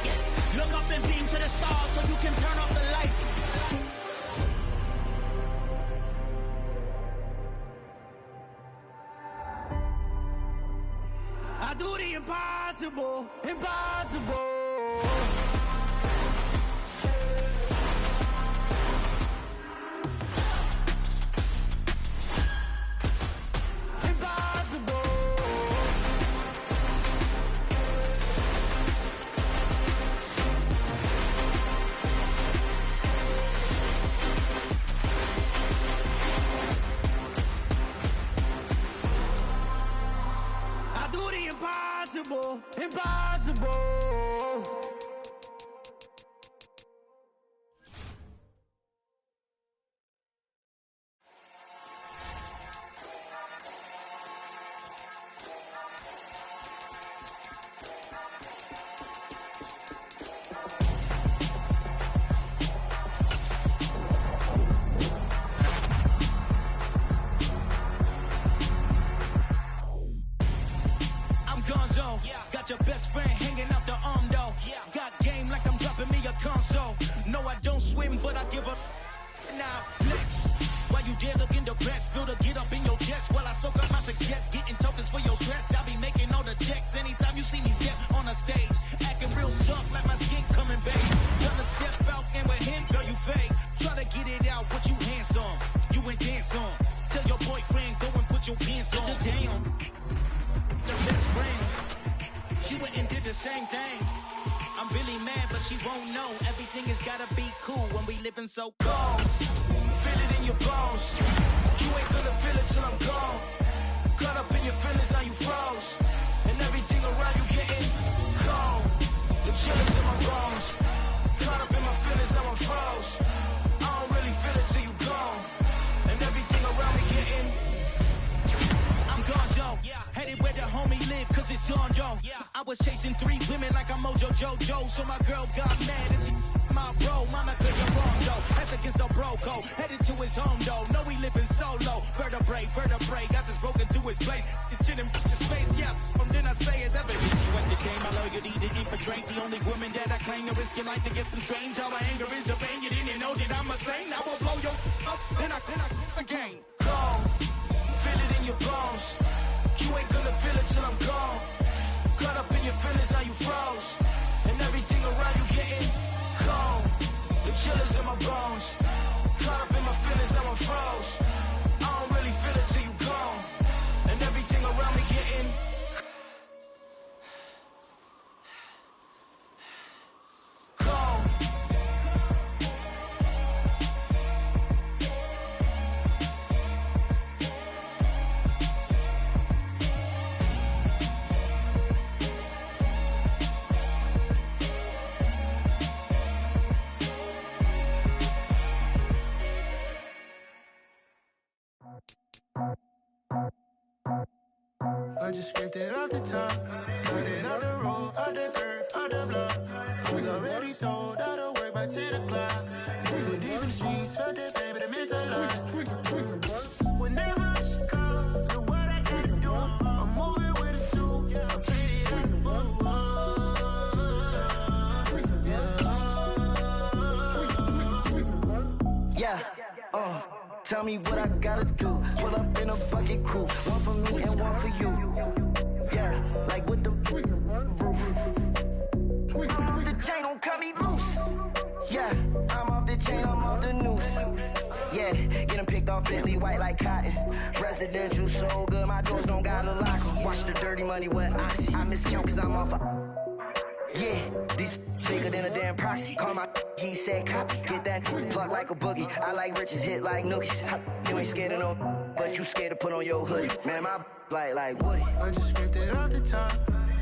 Yeah. Look up and beam to the stars so you can turn off the lights. I do the impossible, impossible. Impossible, impossible. Got your best friend hanging out the arm though. Got game like I'm dropping me a console. No, I don't swim, but I give up. Now flex. While you there looking the best, feel the get up in your chest while I soak up my success, getting tokens for your stress. I'll be making all the checks anytime you see me step on a stage, acting real soft like my skin coming back. Gonna step out and with him, girl, you fake. Try to get it out, what you hands on, you ain't dance on. Tell your boyfriend go and put your pants on. Damn, the best friend. She went and did the same thing. I'm really mad, but she won't know. Everything has gotta be cool when we living so cold. Feel it in your bones. You ain't gonna feel it till I'm gone. Caught up in your feelings, now you froze. And everything around you getting cold. The chillers in my bones. Caught up in my feelings, now I'm froze. I don't really feel it till you gone. And everything around me getting I'm gone, yo. Headed where the homie live, cause it's on, yo. I was chasing 3 women like I'm Mojo Jojo, so my girl got mad and she my bro. Mama, cause you're wrong, though. That's against a bro code. Headed to his home, though. No, we living solo. Vertebrae, got this broken to his place. It's chin and his face, yeah. From then I say it's evident. You entertain my loyalty to infiltrate. The only woman that I claim to risk your life to get some strange. How my anger is your pain. You didn't know that I'm a saint. I will blow your up, then I again. Go. Feel it in your bone. I just scraped it off the top, got it out the road, out the earth, out the block. I was already sold out of work by 10 o'clock. Too deep in the streets, felt that pain, but it meant a lot. Whenever she calls, do what I gotta do. I'm moving with a two, I'm pretty out the boat. Yeah, tell me what I gotta do. Pull up in a bucket crew, one for me and one for you. Yeah, like with the roof. I'm off the chain, don't cut me loose. Yeah, I'm off the chain, I'm off the noose. Yeah, getting picked off Bentley white like cotton. Residential so good, my doors don't got a lock. Watch the dirty money with oxy. I miscount cause I'm off a... Yeah, these bigger than a damn proxy. Call my he said copy. Get that plug like a boogie. I like riches, hit like nookies. You ain't scared of no, but you scared to put on your hoodie. Man, my like Woody. I just scraped it off the top,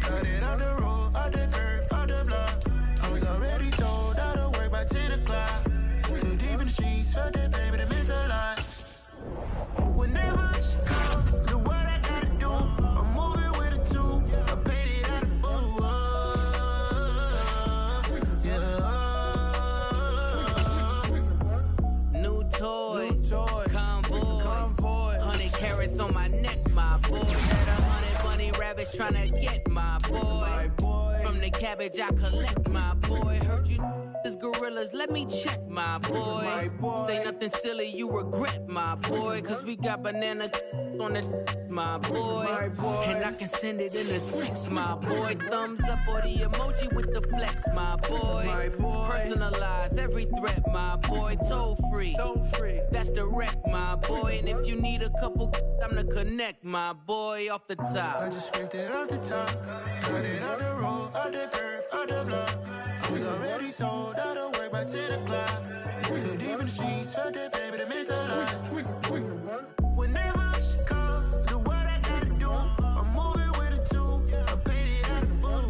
got it out the road, out the earth, out the block. I was already sold out of work by 10 o'clock. Too deep in the streets, felt that pain, but it meant a lot. Whenever she calls, do what I gotta do. I'm moving with a two, I paid it out of full. Toys, convoy, 100 carats on my neck, my boy. Had 100 bunny rabbits tryna get my boy. From the cabbage I collect, my boy. Heard you is gorillas, let me check, my boy. Say nothing silly, you regret, my boy. Cause we got banana on the my boy. And I can send it in a text, my boy. Thumbs up or the emoji with the flex, my boy. Personalize every threat, my boy. Toll free. That's direct, my boy. And if you need a couple, I'm to connect, my boy, off the top. I just scraped it off the top, got it out the road, out the earth, out the block. I was already sold out of work by 10 o'clock. Too deep in the streets, felt that pain, but it meant a lot. Whenever she calls, do what I gotta do. I'm moving with a two, I paid it out of full.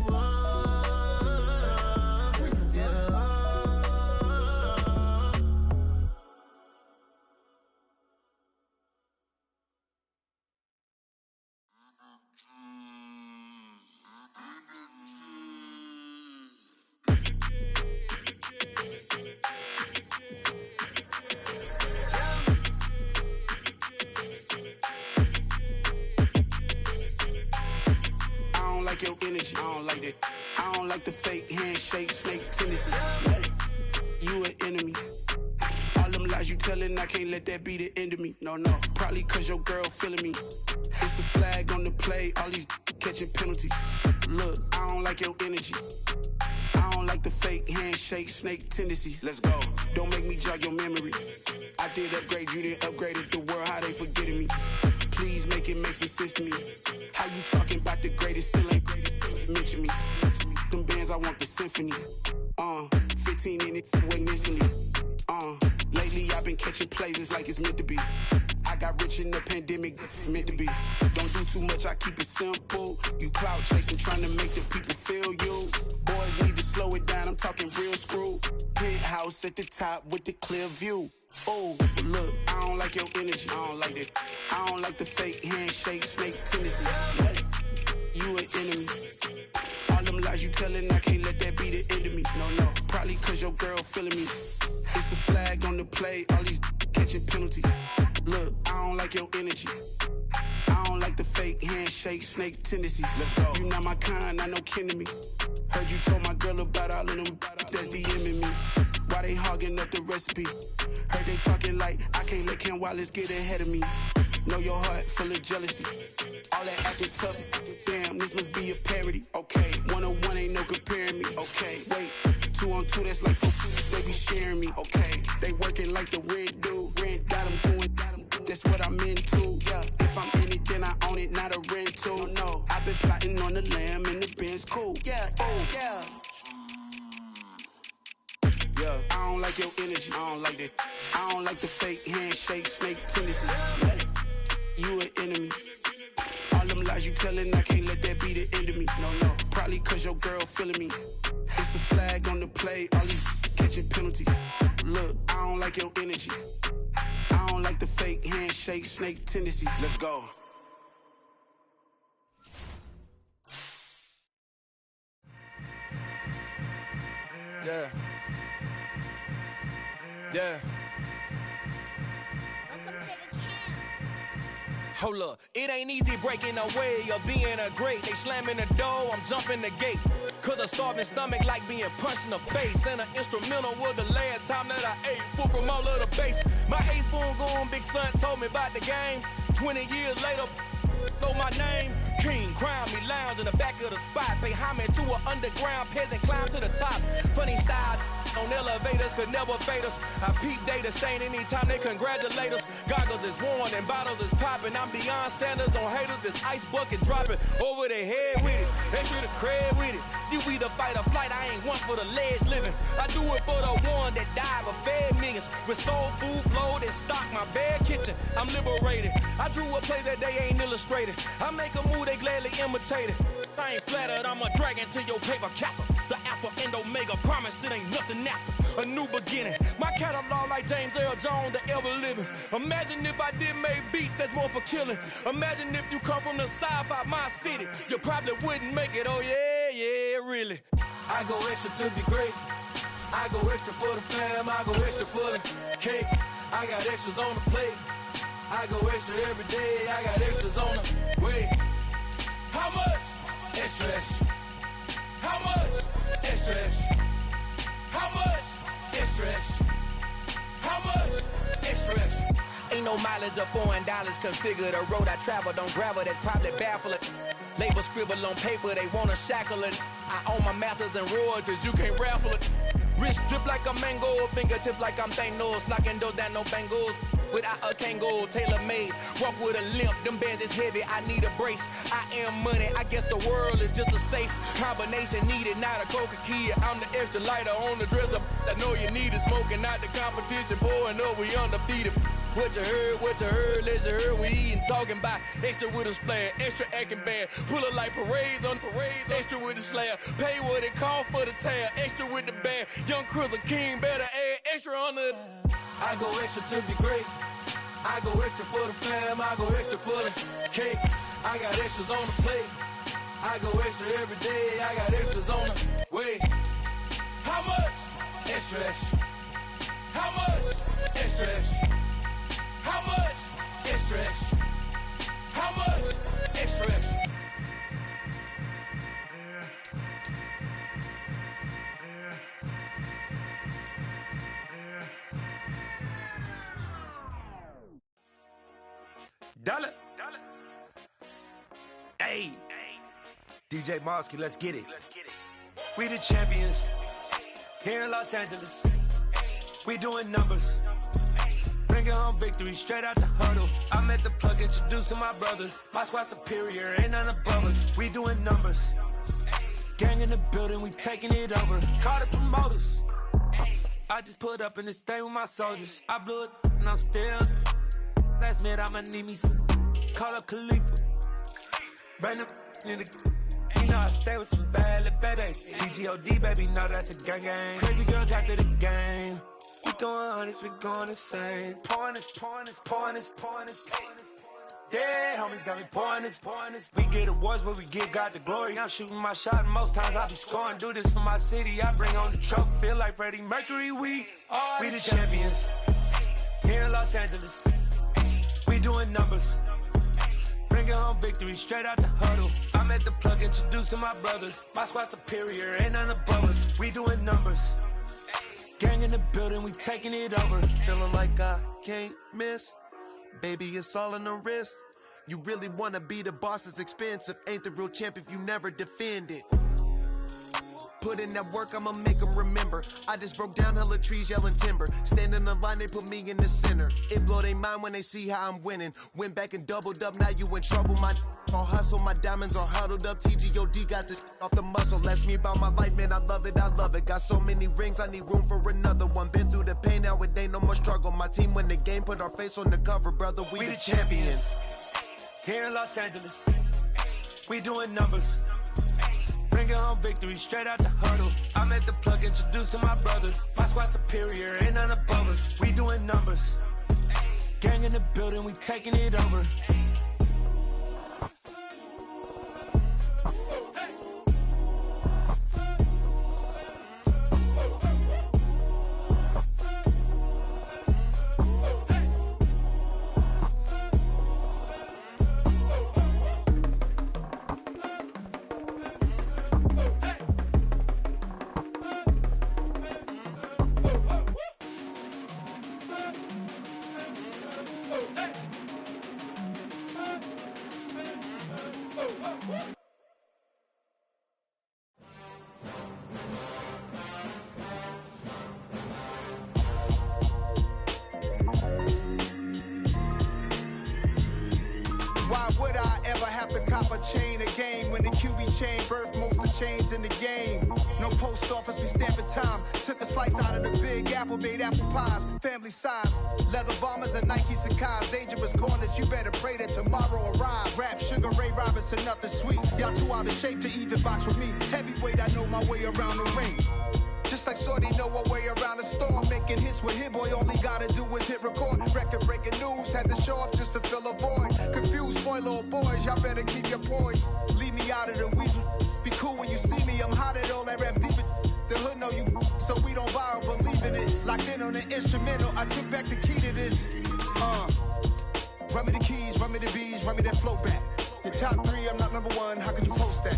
Your energy, I don't like that. I don't like the fake handshake, snake tendency. You an enemy. All them lies you telling, I can't let that be the end of me. No, probably cause your girl feeling me. It's a flag on the play, all these catching penalties. Look, I don't like your energy. I don't like the fake handshake, snake tendency. Let's go. Don't make me jog your memory. I did upgrade, you didn't upgrade it. The world, how they forgetting me. Please make it make some sense to me. How you talking about the greatest, still ain't greatest, mention me. Them bands, I want the symphony. 15 in it, wasn't instantly. Lately I've been catching plays, it's like it's meant to be. I got rich in the pandemic, meant to be. Don't do too much, I keep it simple. You clout chasing, trying to make the people feel you. Boys need to slow it down, I'm talking real screw. Penthouse at the top with the clear view. Oh, but look, I don't like your energy, I don't like that. I don't like the fake handshake, snake tendency. You an enemy. All them lies you telling, I can't let that be the end of me. No, probably cause your girl feeling me. It's a flag on the play, all these catching penalties. Look, I don't like your energy. I don't like the fake handshake, snake tendency. Let's go. You not my kind, I know kin to me. Heard you told my girl about all of them that's DMing me. Why they hogging up the recipe? Heard they talking like I can't let Ken Wallace get ahead of me. Know your heart full of jealousy. All that acting tough. Damn, this must be a parody. Okay, 1-on-1 ain't no comparing me. Okay, wait, 2-on-2 that's like 4. They be sharing me. Okay, they working like the rent do. Rent got them doing. That's what I'm into. Yeah, if I'm in it, then I own it, not a rental. No, I've been plotting on the lamb and the Benz cool. Yeah, oh yeah. Yeah, I don't like your energy, I don't like that. I don't like the fake handshake, snake tendency. You an enemy. All them lies you telling, I can't let that be the end of me. No, probably cause your girl feeling me. It's a flag on the play, all these catching penalties. Look, I don't like your energy. I don't like the fake handshake, snake tendency. Let's go. Yeah. Yeah. Hold up, it ain't easy breaking away or being a great. They slamming the door, I'm jumping the gate. Cause a starving stomach like being punched in the face. And an instrumental was the last time that I ate. Full from all of the bass. My ace boom goon, big son told me about the game. 20 years later, know my name. King, crown me, lounge in the back of the spot. Pay homage to an underground peasant, climb to the top. Funny style on elevators could never fade us. I peep data stain anytime they congratulate us. Goggles is worn and bottles is popping. I'm Deion Sanders on haters, this ice bucket dropping over their head with it. They should have cred with it. You either fight or flight, I ain't one for the ledge living. I do it for the one that died but fed millions. With soul food flowed and stocked my bad kitchen. I'm liberated. I drew a play that they ain't illustrated. I make a move, they gladly imitate it. I ain't flattered, I'm a dragon to your paper castle. The Alpha and Omega, promise it ain't nothing after. A new beginning. My catalog like James Earl Jones, the ever living. Imagine if I did make beats that's more for killing. Imagine if you come from the sci-fi, my city. You probably wouldn't make it, oh yeah, yeah, really. I go extra to be great. I go extra for the fam, I go extra for the cake. I got extras on the plate. I go extra every day, I got extras on the way. How much? Extra, extra. How much? Extra, extra. How much? Extra, extra. How much? Extra, extra. Ain't no mileage of $4 configure the road I travel. Don't gravel, that probably baffle it. Label scribble on paper, they wanna shackle it. I own my masters and royalties, you can't raffle it. Wrist drip like a mango, fingertips like I'm Thanos. Knocking those down, no bangles. Without a Kangol, tailor-made. Walk with a limp, them bands is heavy, I need a brace. I am money, I guess the world is just a safe combination needed, not a coca key. I'm the extra lighter on the dresser. I know you need it, smoking out the competition, pouring up, we undefeated. What you heard, let's heard, we eating, talking about extra with a splash, extra acting bad. Pull it like parades on parades, extra with the slab. Pay what it cost for the tab, extra with the bag. Young Crizzle King, better add extra on the. I go extra to be great. I go extra for the fam, I go extra for the cake. I got extras on the plate. I go extra every day, I got extras on the way. How much? Extra, extra. How much? Extra, extra. How much? Extra, extra. How much? Extra, extra. Dollar. Hey. DJ Mosky, let's get it. We the champions here in Los Angeles. We doing numbers. Bringing home victory straight out the huddle. I'm at the plug, introduced to my brother. My squad superior, ain't none above us. We doing numbers. Gang in the building, we taking it over. Call the promoters. I just put up in this thing with my soldiers. I blew it and I'm still. Last minute I'ma need me some. Call up Khalifa. Bring them in the. You know I stay with some bad little babies. TGOD baby, know that's a gang gang. Crazy girls after the game. We going honest, we going insane. Pouring this. Yeah, homies got me pouring this. We get awards, but we give God the glory. I'm shooting my shot, and most times I be scoring. Do this for my city, I bring on the trophy. Feel like Freddie Mercury, we the champions here in Los Angeles. We doing numbers. Bringing home victory straight out the huddle. I'm at the plug, introduced to my brother. My squad superior, ain't none above us. We doing numbers. Gang in the building, we taking it over. Feeling like I can't miss. Baby, it's all in the wrist. You really wanna be the boss, it's expensive. Ain't the real champ if you never defend it. Put in that work, I'ma make them remember. I just broke down hella trees, yelling timber. Stand in the line, they put me in the center. It blow their mind when they see how I'm winning. Went back and doubled up, now you in trouble. My all hustle, my diamonds are huddled up. TGOD got this off the muscle. Ask me about my life, man, I love it. Got so many rings, I need room for another one. Been through the pain, now it ain't no more struggle. My team win the game, put our face on the cover, brother. We the champions. Here in Los Angeles, we doing numbers. Bringing home victory straight out the huddle. I'm at the plug, introduced to my brother. My squad superior, ain't none above us. We doing numbers. Gang in the building, we taking it over. Why would I ever have to cop a chain again when the QB chain birthed most of chains in the game? No post office, we stamping time. Took a slice out of the Big Apple, made apple pies, family size. Leather bombers and Nike Sacai's. Dangerous corners, you better pray that tomorrow arrive. Rap, Sugar Ray Robinson, nothing sweet. Y'all too out of shape to even box with me. Heavyweight, I know my way around the ring. Just like Shorty know her way around the storm. Making hits with Hit Boy, all he gotta do is hit record. Record-breaking news, had to show up just to fill a void. Confused, spoiled little boys, y'all better keep your poise. Leave me out of the weasel. Be cool when you see me, I'm hot at all that rap deep. The hood know you, so we don't borrow, believe in it. Locked in on the instrumental, I took back the key to this. Run me the keys, run me the bees, run me that flow back. Your top 3, I'm not number 1, how could you post that?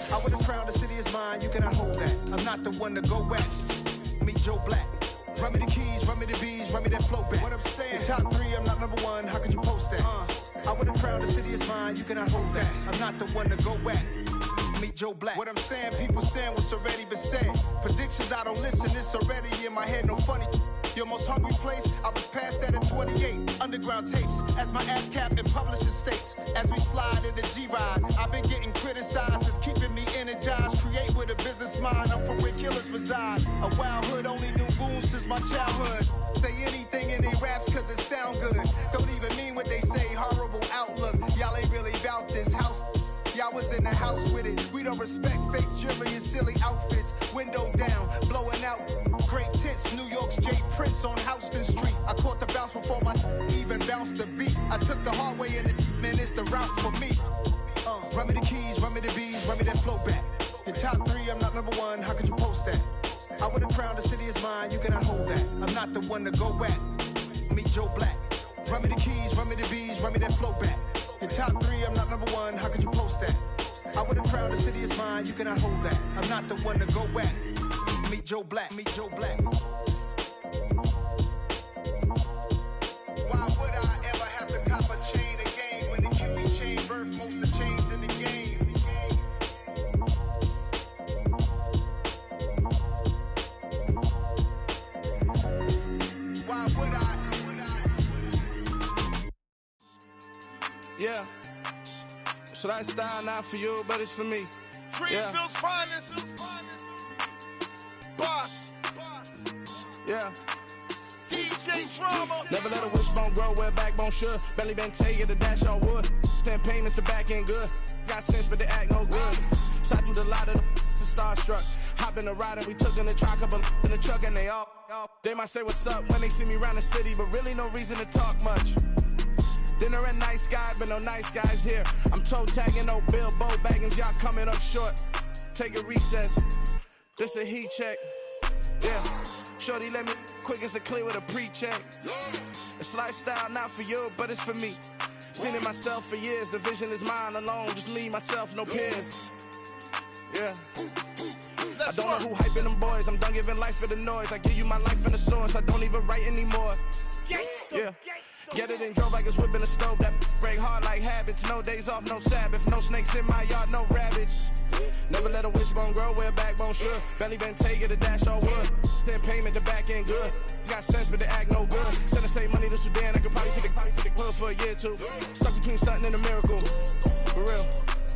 I would have crowned the city is mine, you cannot hold that. I'm not the one to go back. Meet Joe Black. Run me the keys, run me the bees, run me that flow back. What I'm saying, your top 3, I'm not number 1, how could you post that? I would have crowned the city is mine, you cannot hold that. I'm not the one to go back. Meet Joe Black. What I'm saying, people saying what's already been said. Predictions, I don't listen, it's already in my head, no funny. Your most hungry place, I was past that at 28. Underground tapes, as my ass capped in publishing states. As we slide in the G-Ride, I've been getting criticized, it's keeping me energized. Create with a business mind, I'm from where killers reside. A wild hood, only knew goons since my childhood. Say anything in they raps cause it sound good. Don't even mean what they say, horrible outlook. Y'all ain't really about this house. Y'all was in the house with it. We don't respect fake jewelry and silly outfits. Window down, blowing out great tits. New York's Jay Prince on Houston Street. I caught the bounce before my even bounced the beat. I took the hard way in it, man, it's the route for me. Run me the keys, run me the bees, run me that flow back. Your top 3, I'm not number 1, how could you post that? I would have crowned the city is mine, you cannot hold that. I'm not the one to go back. Meet Joe Black. Run me the keys, run me the bees, run me that flow back. Your top 3, I'm not number 1, how could you post that? I would have crowned the city is mine, you cannot hold that. I'm not the one to go back. Meet Joe Black, meet Joe Black. Why would I ever have to cop a chain again when the QB chain birthed most of chains in the game? Why would I? Yeah. So that style not for you, but it's for me. Greenfield's finest. Boss. Yeah. DJ Drama. Never let a wishbone grow where backbone should. Belly been taking the dash on wood. 10 payments, the back end good. Got sense, but they act no good. Shot through the lot of the starstruck. Hop in the ride and we took in the truck, couple in the truck, and they all. They might say what's up when they see me around the city, but really no reason to talk much. Dinner and nice guy, but no nice guys here. I'm toe tagging, no Bilbo Baggins, y'all coming up short. Take a recess. This a heat check. Yeah. Shorty let me quick as a clear with a pre-check. It's lifestyle not for you, but it's for me. Seen it myself for years. The vision is mine alone. Just me, myself, no peers. Yeah. I don't know who hyping them boys. I'm done giving life for the noise. I give you my life in the source. I don't even write anymore. Yeah. Get it and drove like it's whipping a stove. That break hard like habits. No days off, no Sabbath. No snakes in my yard, no rabbits. Never let a wishbone grow where backbone should. Belly been taking the dash all wood. 10 payment, the back end good. Got sense, but they act no good. Send the same money to Sudan. I could probably take the hood for a year or two. Stuck between stunting and a miracle. For real.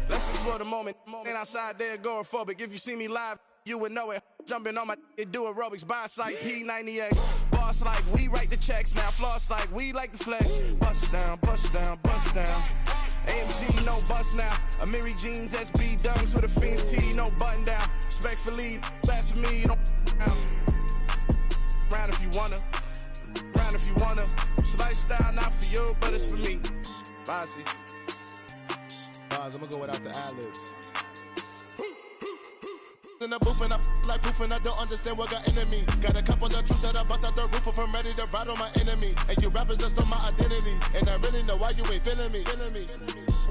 Let's explore the moment. Ain't outside there agoraphobic. If you see me live, you would know it. Jumping on my do aerobics, boss like P98. Boss like we write the checks now. Floss like we like the flex. Bust down, bust down, bust down. AMG, no bust now. Amiri jeans, SB dunks with a Fiends T, no button down. Respectfully, that's for me, you don't round if you wanna. Round if you wanna. This lifestyle not for you, but it's for me. Bossy. I'm gonna go without the ad-libs. In the booth and I like proof and I don't understand what got into me. Got a couple of truths that I bust out the roof if I'm ready to ride on my enemy. And you rappers just on my identity. And I really know why you ain't feeling me.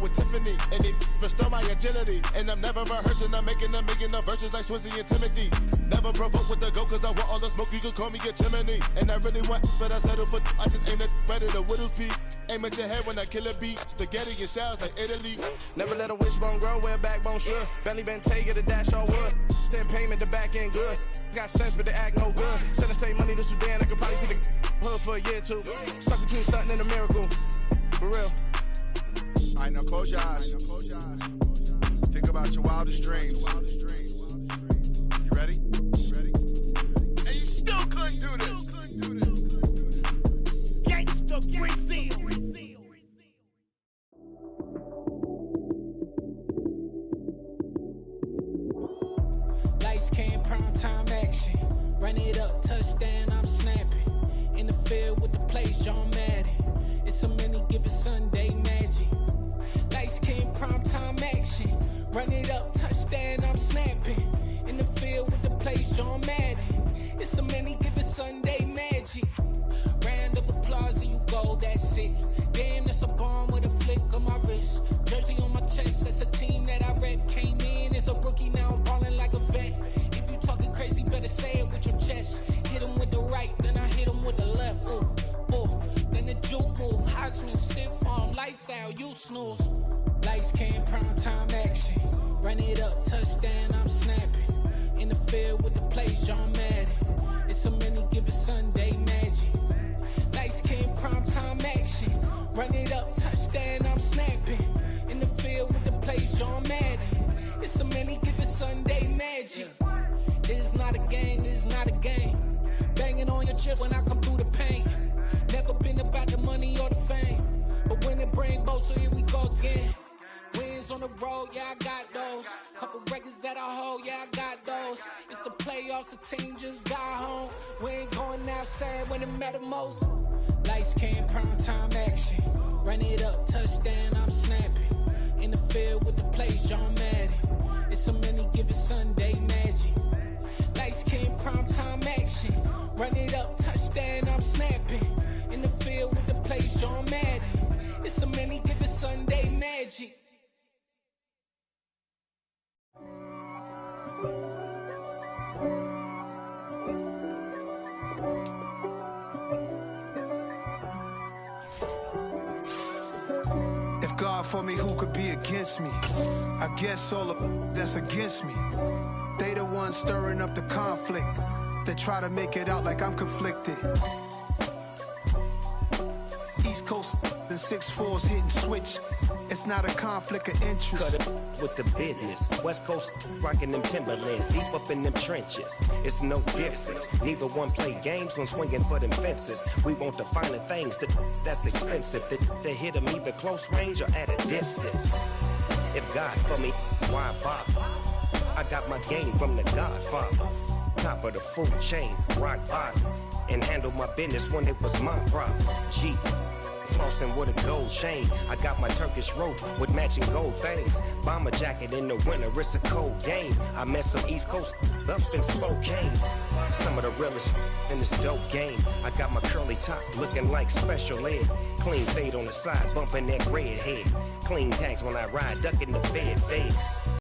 With Tiffany, and they restore my agility. And I'm never rehearsing, I'm making a million of verses like Swizzy and Timothy. Never provoke with the go, cause I want all the smoke, you can call me a chimney. And I really want, but I settle for, I just ain't ready to widow's peak. Aim at your head when I kill a beat. Spaghetti and shells like Italy. Never let a wishbone grow where a backbone should. Bentley Bentay, get a dash on wood. 10 payment, the back end good. Got sense, but they act no good. Send the same money to Sudan, I could probably see the hood for a year or two. Stuck between stunting and a miracle. For real. All right, now close your eyes. Think about your wildest dreams. You ready? And you still couldn't do this. Gangsta Brazil. Lights came, prime time action. Run it up, touchdown, I'm snapping. In the field with the play, John Madden. It's a many given Sunday magic. Lights came, prime time action. Run it up, touchdown, I'm snapping. In the field with the play, John Madden. It's a many given Sunday magic. Round of applause and you go, that's it. Damn, that's a bomb with a flick on my wrist. Jersey on my chest, that's a team that I rep. Came in as a rookie, now I'm ballin' like a vet. If you talking crazy, better say it with your chest. Hit him with the right, then I hit him with the left. Then the juke move, Heisman, stiff arm, lights out, you snooze. Lights came, prime time action. Run it up, touchdown, I'm snapping. In the field with the play, John Madden. It's a many given Sunday magic. Lights came, prime time action. Run it up, touchdown, I'm snapping. In the field with the play, John Madden. It's a many given Sunday magic. This is not a game, this is not a game. Banging on your chip when I come through the paint. Never been about the money or the fame. But when it bring both, so here we go again. Wins on the road, yeah, I got those. Couple records that I hold, yeah, I got those. It's the playoffs, the team just got home. We ain't going outside when it matter most. Lights came, prime time action. Run it up, touchdown, I'm snapping. In the field with the play, John Madden. It's a many given Sunday magic. Lights came, prime time action. Run it up, touchdown, I'm snapping. In the field with the play, John Madden. It's a many given Sunday magic. If God for me, who could be against me? I guess all of that's against me. They the ones stirring up the conflict. They try to make it out like I'm conflicted. East Coast and 6'4's hitting switch. It's not a conflict of interest. Cut it with the business. West Coast rocking them Timberlands, deep up in them trenches. It's no difference. Neither one play games when swinging for them fences. We want the finer things that's expensive. That hit them either close range or at a distance. If God for me, why bother? I got my game from the Godfather. Top of the food chain, rock bottom. And handle my business when it was my problem. G. Flossing with a gold chain. I got my Turkish rope with matching gold things. Bomber jacket in the winter, it's a cold game. I met some East Coast up in Spokane. Some of the realest in this dope game. I got my curly top looking like special ed. Clean fade on the side, bumping that red head. Clean tags when I ride, ducking the feds.